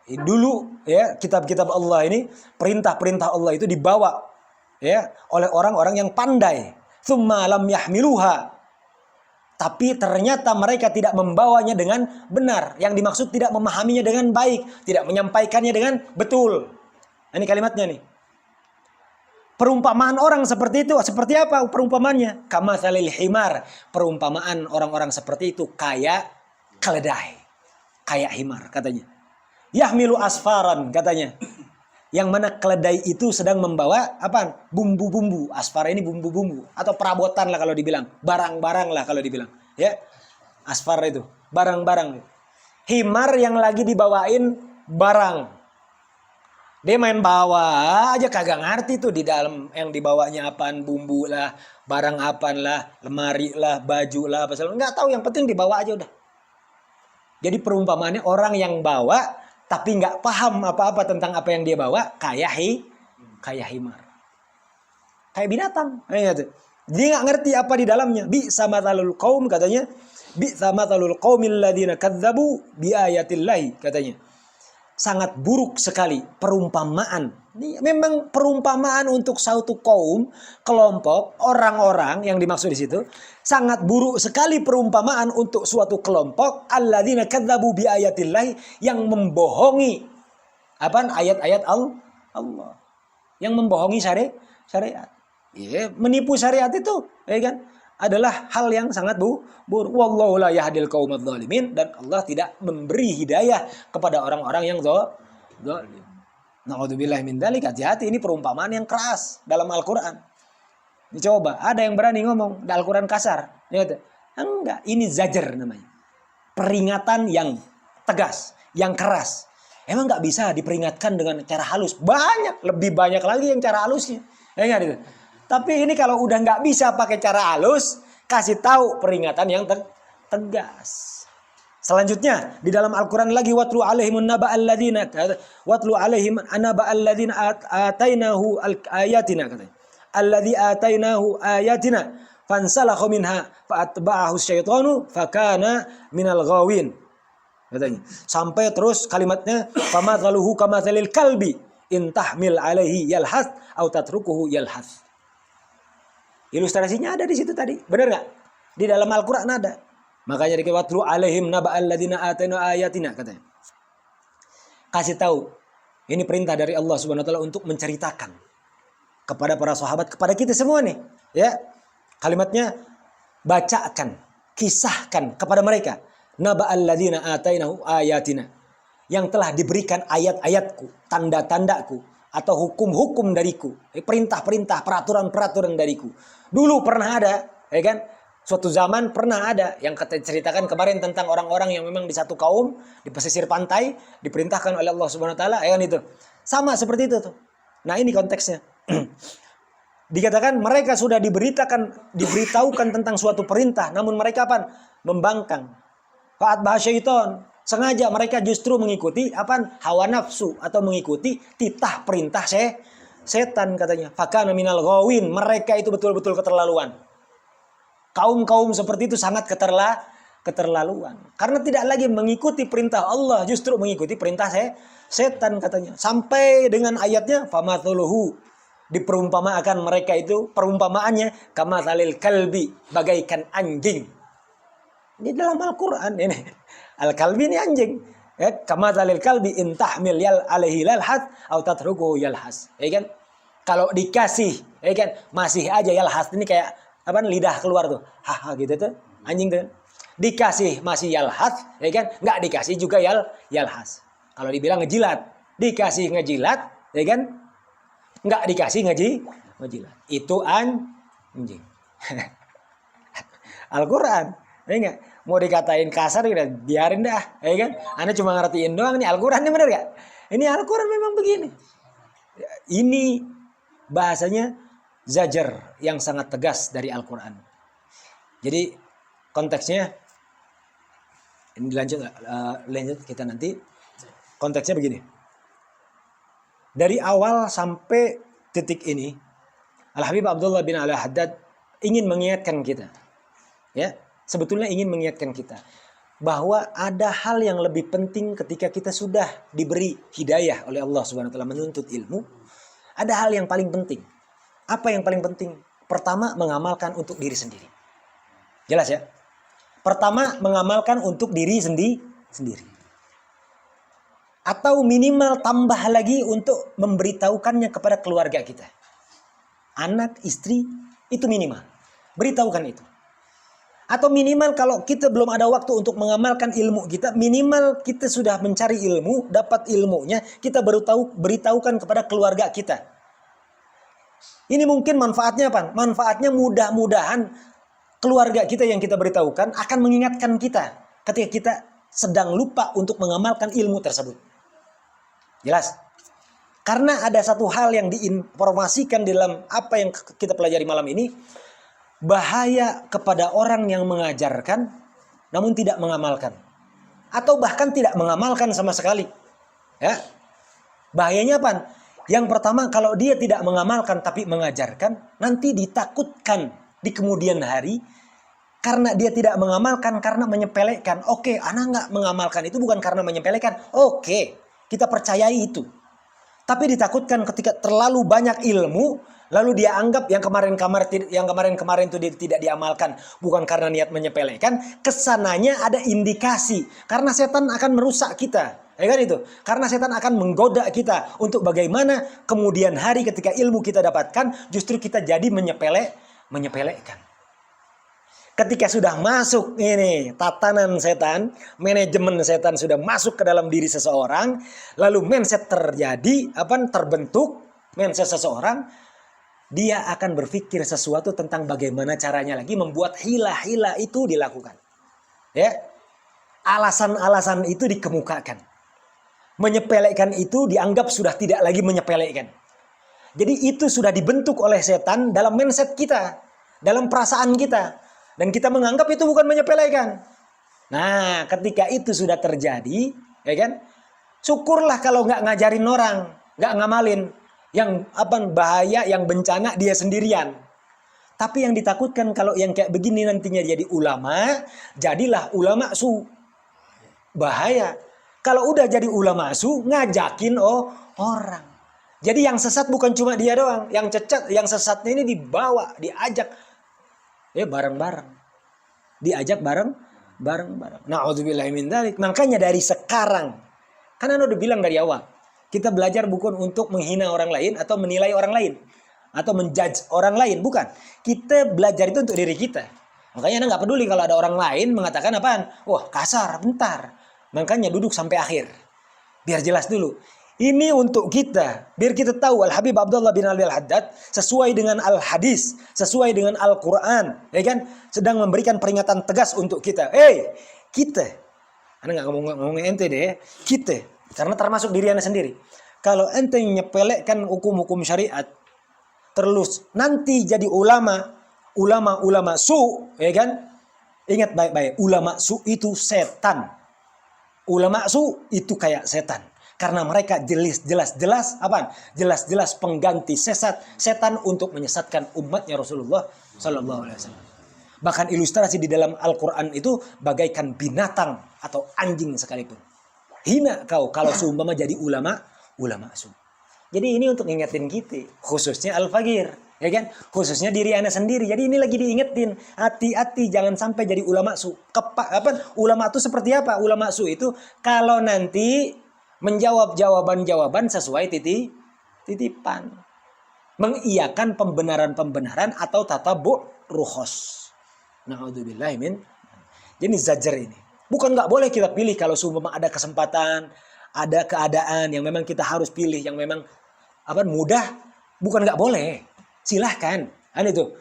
Dulu ya, kitab-kitab Allah ini, perintah-perintah Allah itu dibawa ya oleh orang-orang yang pandai. Tsumma lam yahmiluha. Tapi ternyata mereka tidak membawanya dengan benar. Yang dimaksud tidak memahaminya dengan baik, tidak menyampaikannya dengan betul. Ini kalimatnya nih. Perumpamaan orang seperti itu, seperti apa perumpamaannya? Kamatsalil himar. Perumpamaan orang-orang seperti itu kayak keledai. Kayak himar katanya. Yahmilu asfaran katanya. Yang mana keledai itu sedang membawa apa? Bumbu-bumbu. Asfar ini bumbu-bumbu atau perabotan lah kalau dibilang, barang-barang lah kalau dibilang, ya. Asfar itu barang-barang. Himar yang lagi dibawain barang. Dia main bawa aja kagak ngerti tuh di dalam yang dibawanya apaan, bumbu lah, barang apaan lah, lemari lah, baju lah, apa segala. Enggak tahu, yang penting dibawa aja udah. Jadi perumpamaannya orang yang bawa tapi nggak paham apa-apa tentang apa yang dia bawa, kayak himar, kayak binatang. Dia nggak ngerti apa di dalamnya. Bi sama talul kaum katanya, bi sama talul kaumil ladina kadzabu bi ayatillahi katanya. Sangat buruk sekali perumpamaan. Ini memang perumpamaan untuk suatu kaum, kelompok, orang-orang yang dimaksud di situ. Sangat buruk sekali perumpamaan untuk suatu kelompok alladzina kadzabu bi ayatillahi, yang membohongi ayat-ayat Allah. Yang membohongi syariat. Ya, menipu syariat itu, ya kan? Adalah hal yang sangat buruk. Wallahu la yahdil qaumadz zalimin, dan Allah tidak memberi hidayah kepada orang-orang yang zalim. Na'udzubillahi min dzalik. Hati-hati, ini perumpamaan yang keras dalam Al-Qur'an. Ini coba, ada yang berani ngomong di Al-Qur'an kasar, ya. Enggak, ini zajar namanya. Peringatan yang tegas, yang keras. Emang enggak bisa diperingatkan dengan cara halus? Banyak, lebih banyak lagi yang cara halusnya. Ya enggak gitu. Tapi ini kalau udah nggak bisa pakai cara halus, kasih tahu peringatan yang tegas. Selanjutnya di dalam Al-Quran lagi, watlu alaihim naba alladzina atainahu ayatina katanya. Alladzi atainahu ayatina fansalakha minha fa'atba'ahu syaitanu fakana minal ghawin. Katanya. Sampai terus kalimatnya, famathaluhu kamathalil kalbi in tahmil alaihi yalhath aw tatrukuhu yalhath. Ilustrasinya ada di situ tadi. Benar nggak? Di dalam Al-Quran ada. Makanya dikatakan watlu alaihim naba alladzina ataina ayatina katanya. Kasih tahu. Ini perintah dari Allah Subhanahu wa taala untuk menceritakan kepada para sahabat, kepada kita semua nih, ya. Kalimatnya, bacakan, kisahkan kepada mereka naba alladzina atainahu ayatina, yang telah diberikan ayat-ayatku, tanda-tandaku, atau hukum-hukum dariku, perintah-perintah, peraturan-peraturan dariku. Dulu pernah ada, ya kan? Suatu zaman pernah ada yang kita ceritakan kemarin tentang orang-orang yang memang di satu kaum di pesisir pantai diperintahkan oleh Allah Subhanahu wa taala, ya kan itu. Sama seperti itu tuh. Nah, ini konteksnya. Dikatakan mereka sudah diberitahukan tentang suatu perintah, namun mereka apa? Membangkang. Fa'atba'a syaiton. Sengaja mereka justru mengikuti hawa nafsu atau mengikuti titah perintah setan katanya. Fakana minal ghawin. Mereka itu betul-betul keterlaluan. Kaum-kaum seperti itu sangat keterlaluan. Karena tidak lagi mengikuti perintah Allah, justru mengikuti perintah setan katanya. Sampai dengan ayatnya famathuluhu, diperumpamakan mereka itu, perumpamaannya kamatsalil kalbi, bagaikan anjing. Ini dalam Al-Quran ini. Al-kalbi ini anjing. Ya, kamatsalil kalbi in tahmil alaihi yalhath aw tatrukuhu yalhas. Ya kan? Kalau dikasih, ya kan, masih aja yalhas, ini kayak lidah keluar tuh. Haha gitu tuh. Anjing tuh. Dikasih masih yalhas, ya kan? Enggak dikasih juga yalhas. Kalau dibilang ngejilat, dikasih ngejilat, ya kan? Enggak dikasih ngejilat. Itu anjing. Al-Quran. Ya enggak? Mau dikatain kasar udah biarin dah, ya kan? Anda cuma ngertiin doang nih Al-Quran, ini bener gak? Ini Al-Quran memang begini. Ini bahasanya zajar yang sangat tegas dari Al-Quran. Jadi konteksnya ini lanjut kita nanti Konteksnya begini. Dari awal sampai titik ini, Al-Habib Abdullah bin Al-Haddad ingin mengingatkan kita. Ya, sebetulnya ingin mengingatkan kita bahwa ada hal yang lebih penting ketika kita sudah diberi hidayah oleh Allah Subhanahu wa taala menuntut ilmu. Ada hal yang paling penting. Apa yang paling penting? Pertama, mengamalkan untuk diri sendiri. Jelas ya? Pertama, mengamalkan untuk diri sendiri. Atau minimal tambah lagi untuk memberitahukannya kepada keluarga kita. Anak, istri, itu minimal. Beritahukan itu. Atau minimal kalau kita belum ada waktu untuk mengamalkan ilmu kita, minimal kita sudah mencari ilmu, dapat ilmunya, kita beritahukan kepada keluarga kita. Ini mungkin manfaatnya apa? Manfaatnya mudah-mudahan keluarga kita yang kita beritahukan akan mengingatkan kita ketika kita sedang lupa untuk mengamalkan ilmu tersebut. Jelas? Karena ada satu hal yang diinformasikan dalam apa yang kita pelajari malam ini. Bahaya kepada orang yang mengajarkan namun tidak mengamalkan. Atau bahkan tidak mengamalkan sama sekali. Ya. Bahayanya apa? Yang pertama, kalau dia tidak mengamalkan tapi mengajarkan, nanti ditakutkan di kemudian hari karena dia tidak mengamalkan, karena menyepelekan. Oke, anak nggak mengamalkan itu bukan karena menyepelekan. Oke, kita percayai itu. Tapi ditakutkan ketika terlalu banyak ilmu, lalu dia anggap yang kemarin-kemarin itu tidak diamalkan, bukan karena niat menyepelekan, kesananya ada indikasi karena setan akan merusak kita. Ya kan itu? Karena setan akan menggoda kita untuk bagaimana kemudian hari ketika ilmu kita dapatkan, justru kita jadi menyepelekan. Ketika sudah masuk ini tatanan setan, manajemen setan sudah masuk ke dalam diri seseorang, lalu mindset terbentuk mindset seseorang, dia akan berpikir sesuatu tentang bagaimana caranya lagi membuat hila-hila itu dilakukan. Ya. Alasan-alasan itu dikemukakan. Menyepelekan itu dianggap sudah tidak lagi menyepelekan. Jadi itu sudah dibentuk oleh setan dalam mindset kita, dalam perasaan kita. Dan kita menganggap itu bukan menyepelekan. Nah, ketika itu sudah terjadi, ya kan? Syukurlah kalau nggak ngajarin orang, nggak ngamalin. Yang bahaya, yang bencana dia sendirian. Tapi yang ditakutkan kalau yang kayak begini nantinya jadi ulama, jadilah ulama su. Bahaya. Kalau udah jadi ulama su, ngajakin orang. Jadi yang sesat bukan cuma dia doang, yang sesatnya ini dibawa, diajak. Bareng-bareng. Diajak bareng-bareng. Na'udzubillahi min dzalik. Makanya dari sekarang, kan Anda udah bilang dari awal, kita belajar bukan untuk menghina orang lain atau menilai orang lain atau menjudge orang lain, bukan. Kita belajar itu untuk diri kita. Makanya Anda nggak peduli kalau ada orang lain mengatakan apaan? Wah, kasar, bentar. Makanya duduk sampai akhir. Biar jelas dulu. Ini untuk kita, biar kita tahu Al-Habib Abdullah bin Al-Haddad sesuai dengan Al-Hadis, sesuai dengan Al-Quran, ya kan? Sedang memberikan peringatan tegas untuk kita. Kita, Anda nggak ngomong ente deh, kita, karena termasuk diri Anda sendiri. Kalau ente nyepelekkan hukum-hukum syariat, terus nanti jadi ulama su, ya kan? Ingat baik-baik, ulama su itu setan. Ulama su itu kayak setan. Karena mereka jelas-jelas pengganti setan untuk menyesatkan umatnya Rasulullah Sallallahu Alaihi Wasallam. Bahkan ilustrasi di dalam Al-Quran itu bagaikan binatang atau anjing sekalipun. Hina kau kalau seumpama jadi ulama su. Jadi ini untuk ngingetin kita, khususnya Al-Fagir, ya kan? Khususnya diri Anda sendiri. Jadi ini lagi diingetin, hati-hati jangan sampai jadi ulama su. Ulama itu seperti apa? Ulama su itu kalau nanti menjawab jawaban-jawaban sesuai titipan. Mengiyakan pembenaran-pembenaran atau tatabu' rukhos. Na'udzubillahi min. Jadi zajar ini. Bukan nggak boleh kita pilih kalau seumpama ada kesempatan, ada keadaan yang memang kita harus pilih, yang memang mudah. Bukan nggak boleh. Silahkan. Itu.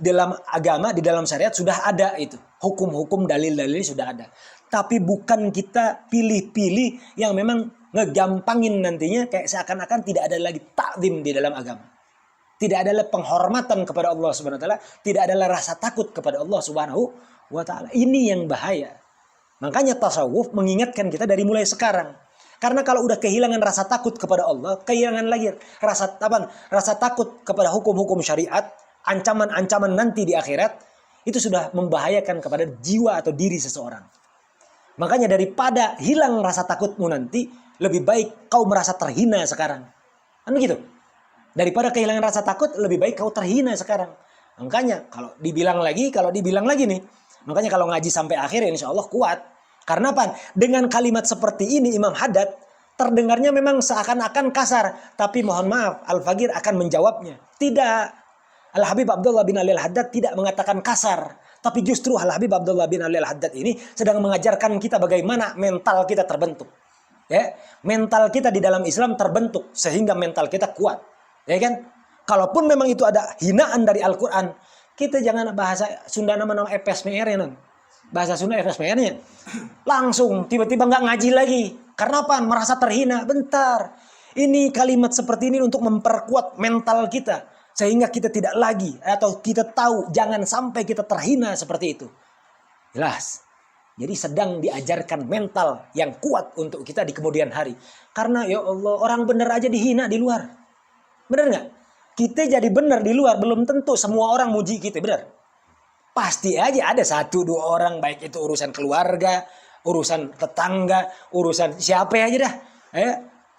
Dalam agama, di dalam syariat sudah ada itu. Hukum-hukum, dalil-dalil sudah ada. Tapi bukan kita pilih-pilih yang memang ngegampangin nantinya kayak seakan-akan tidak ada lagi ta'zim di dalam agama. Tidak ada lagi penghormatan kepada Allah Subhanahu wa taala, tidak ada lagi rasa takut kepada Allah Subhanahu wa taala. Ini yang bahaya. Makanya tasawuf mengingatkan kita dari mulai sekarang. Karena kalau udah kehilangan rasa takut kepada Allah, kehilangan lagi rasa takut kepada hukum-hukum syariat, ancaman-ancaman nanti di akhirat, itu sudah membahayakan kepada jiwa atau diri seseorang. Makanya daripada hilang rasa takutmu nanti, lebih baik kau merasa terhina sekarang. Kan begitu? Daripada kehilangan rasa takut, lebih baik kau terhina sekarang. Makanya kalau dibilang lagi nih, makanya kalau ngaji sampai akhir insya Allah kuat. Karena apa? Dengan kalimat seperti ini Imam Haddad terdengarnya memang seakan-akan kasar. Tapi mohon maaf, Al-Faqir akan menjawabnya. Tidak. Al-Habib Abdullah bin Ali Al-Haddad tidak mengatakan kasar. Tapi justru Al-Habib Abdullah bin Ali Al-Haddad ini sedang mengajarkan kita bagaimana mental kita terbentuk. Ya, mental kita di dalam Islam terbentuk sehingga mental kita kuat. Ya kan? Kalaupun memang itu ada hinaan dari Al-Quran, kita jangan bahasa Sunda nama-nama epes-mer-nya non. Bahasa Sunda epes-mer-nya. Langsung tiba-tiba nggak ngaji lagi. Karena apa? Merasa terhina. Bentar. Ini kalimat seperti ini untuk memperkuat mental kita. Sehingga kita tidak lagi atau kita tahu jangan sampai kita terhina seperti itu. Jelas. Jadi sedang diajarkan mental yang kuat untuk kita di kemudian hari. Karena ya Allah, orang benar aja dihina di luar. Benar nggak? Kita jadi benar di luar belum tentu semua orang muji kita, benar. Pasti aja ada 1-2 orang, baik itu urusan keluarga, urusan tetangga, urusan siapa aja dah.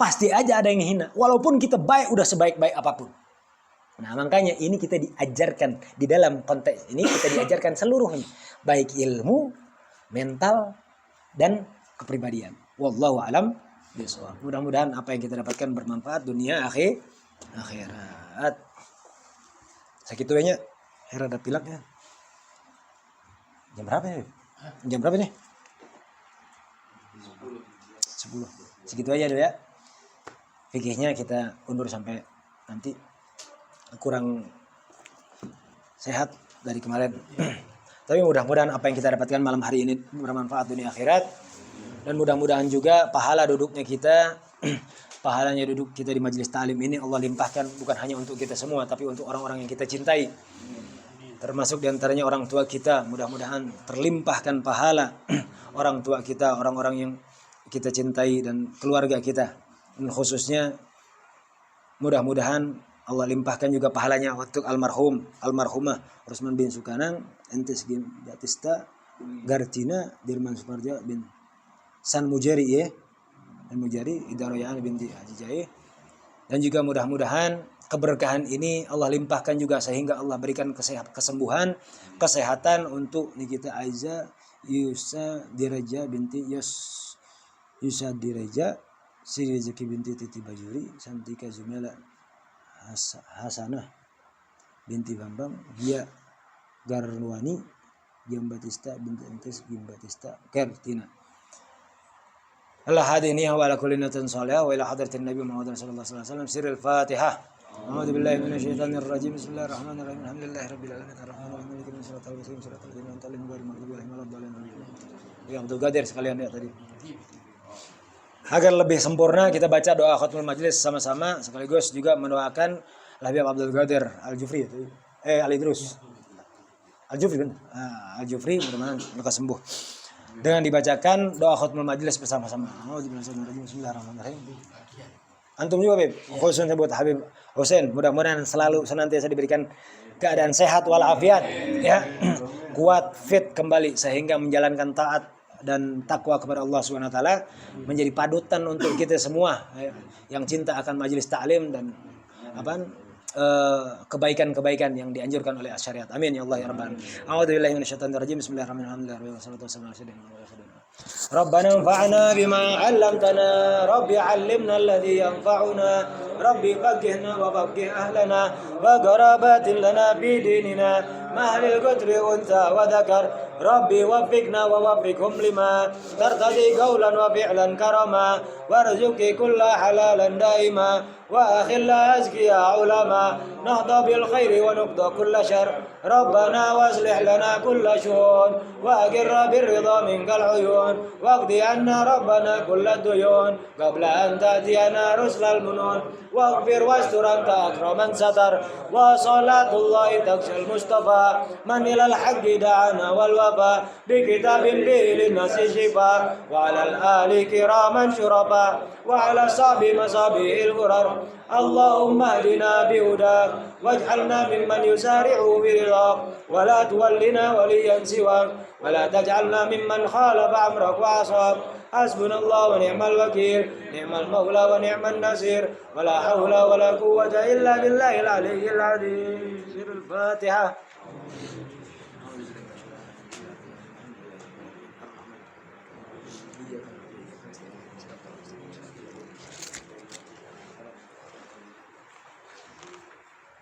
Pasti aja ada yang hina. Walaupun kita baik, udah sebaik-baik apapun. Nah makanya ini kita diajarkan di dalam konteks ini, kita diajarkan seluruhnya. Baik ilmu, mental, dan kepribadian. Wallahu a'lam bishawab. Mudah-mudahan apa yang kita dapatkan bermanfaat dunia akhirat. Sakit banyak. Akhirnya ada pilaknya. Jam berapa ya? Jam berapa nih? 10. Segitu aja dulu ya. Fikihnya kita undur sampai nanti. Kurang sehat dari kemarin. Tapi mudah-mudahan apa yang kita dapatkan malam hari ini bermanfaat dunia akhirat. Dan mudah-mudahan juga pahala duduknya kita, pahalanya duduk kita di majelis ta'lim ini Allah limpahkan bukan hanya untuk kita semua, tapi untuk orang-orang yang kita cintai. Termasuk diantaranya orang tua kita, mudah-mudahan terlimpahkan pahala orang tua kita, orang-orang yang kita cintai dan keluarga kita. Dan khususnya mudah-mudahan Allah limpahkan juga pahalanya untuk almarhumah Rusman bin Sukanang, Entes bin Batista, Gartina, Dirman Suparja bin San Mujari ya. Dan Mujari Idaroyan binti Haji Jai. Dan juga mudah-mudahan keberkahan ini Allah limpahkan juga sehingga Allah berikan kesembuhan, kesehatan untuk Nikita Aiza Yusa Diraja binti Yusa Diraja, Sri Rezeki binti Titi Bajuri, Santika Zumela Hasanah binti Bambang, Gia Garwani, Giam Batista binti Entes Giam Batista Kertina. Allah hadini wa ala kulli natin salih wa ila hadratin Nabi Muhammad sallallahu alaihi wasallam. Sirrul Fatihah. A'udzu billahi minasyaitonir rajim. Bismillahirrahmanirrahim. Alhamdulillahirabbil alamin arrahmanir rahim maliki yaumiddin siratal mustaqim siratal ladzina an'amta alaihim ghairil maghdubi alaihim waladdallin. Ya Abdul Qadir sekalian ya tadi. Agar lebih sempurna kita baca doa khatmul majlis sama-sama sekaligus juga mendoakan Habib Abdul Qadir Al-Jufri Al-Idrus. Al-Jufri kan? Al-Jufri mudah-mudahan lekas sembuh. Dengan dibacakan doa khatmul majlis bersama-sama. Bismillahirrahmanirrahim. Antum juga Habib, khususnya buat Habib Husain, mudah-mudahan selalu senantiasa diberikan keadaan sehat walafiat ya. Kuat, fit kembali sehingga menjalankan taat dan takwa kepada Allah Subhanahu wa taala menjadi panutan untuk kita semua ya, yang cinta akan majelis ta'lim dan kebaikan-kebaikan yang dianjurkan oleh syariat. Amin ya Allah ya rabbal alamin. A'udzubillahi minasyaitonir rajim. Bismillahirrahmanirrahim. Wassalatu wassalamu ala sayyidina Rabbana anfa'na bima 'allamtana, Rabbi 'allimna alladhi yanfa'una, Rabbi faqqihna wa faqqih ahlana wa qarabatin lana fi dinina, mahlil qadri unsa wa dhakar, Rabbi waffiqna wa waffiqhum lima tartadi qawlan wa fi'lan karama, warzuqi kulla halalan daima wa akhilla azkiya ulama, nahda bil khairi wa nuqda kulla syar, Rabbana waslih lana kulla syu'un وأقر بالرضا منك العيون واقضي عنا ربنا كل الديون قبل أن تأتينا رسل المنون واغفر واستر أنت أكرم من ستر وصلاة الله تخشى المصطفى من إلى الحق دعانا والوفاء بكتاب به للناس شفاء وعلى الآل كراما شرفا وعلى الصحب مصابيح الغرر اللهم اهدنا بهداك واجعلنا ممن يسارع برضاك ولا تولنا وليا سواك ولا تجعلنا ممن خالف أمرك وعصاك حسبنا الله ونعم الوكيل نعم المولى ونعم النصير ولا حول ولا قوة إلا بالله العلي العظيم. الفاتحة.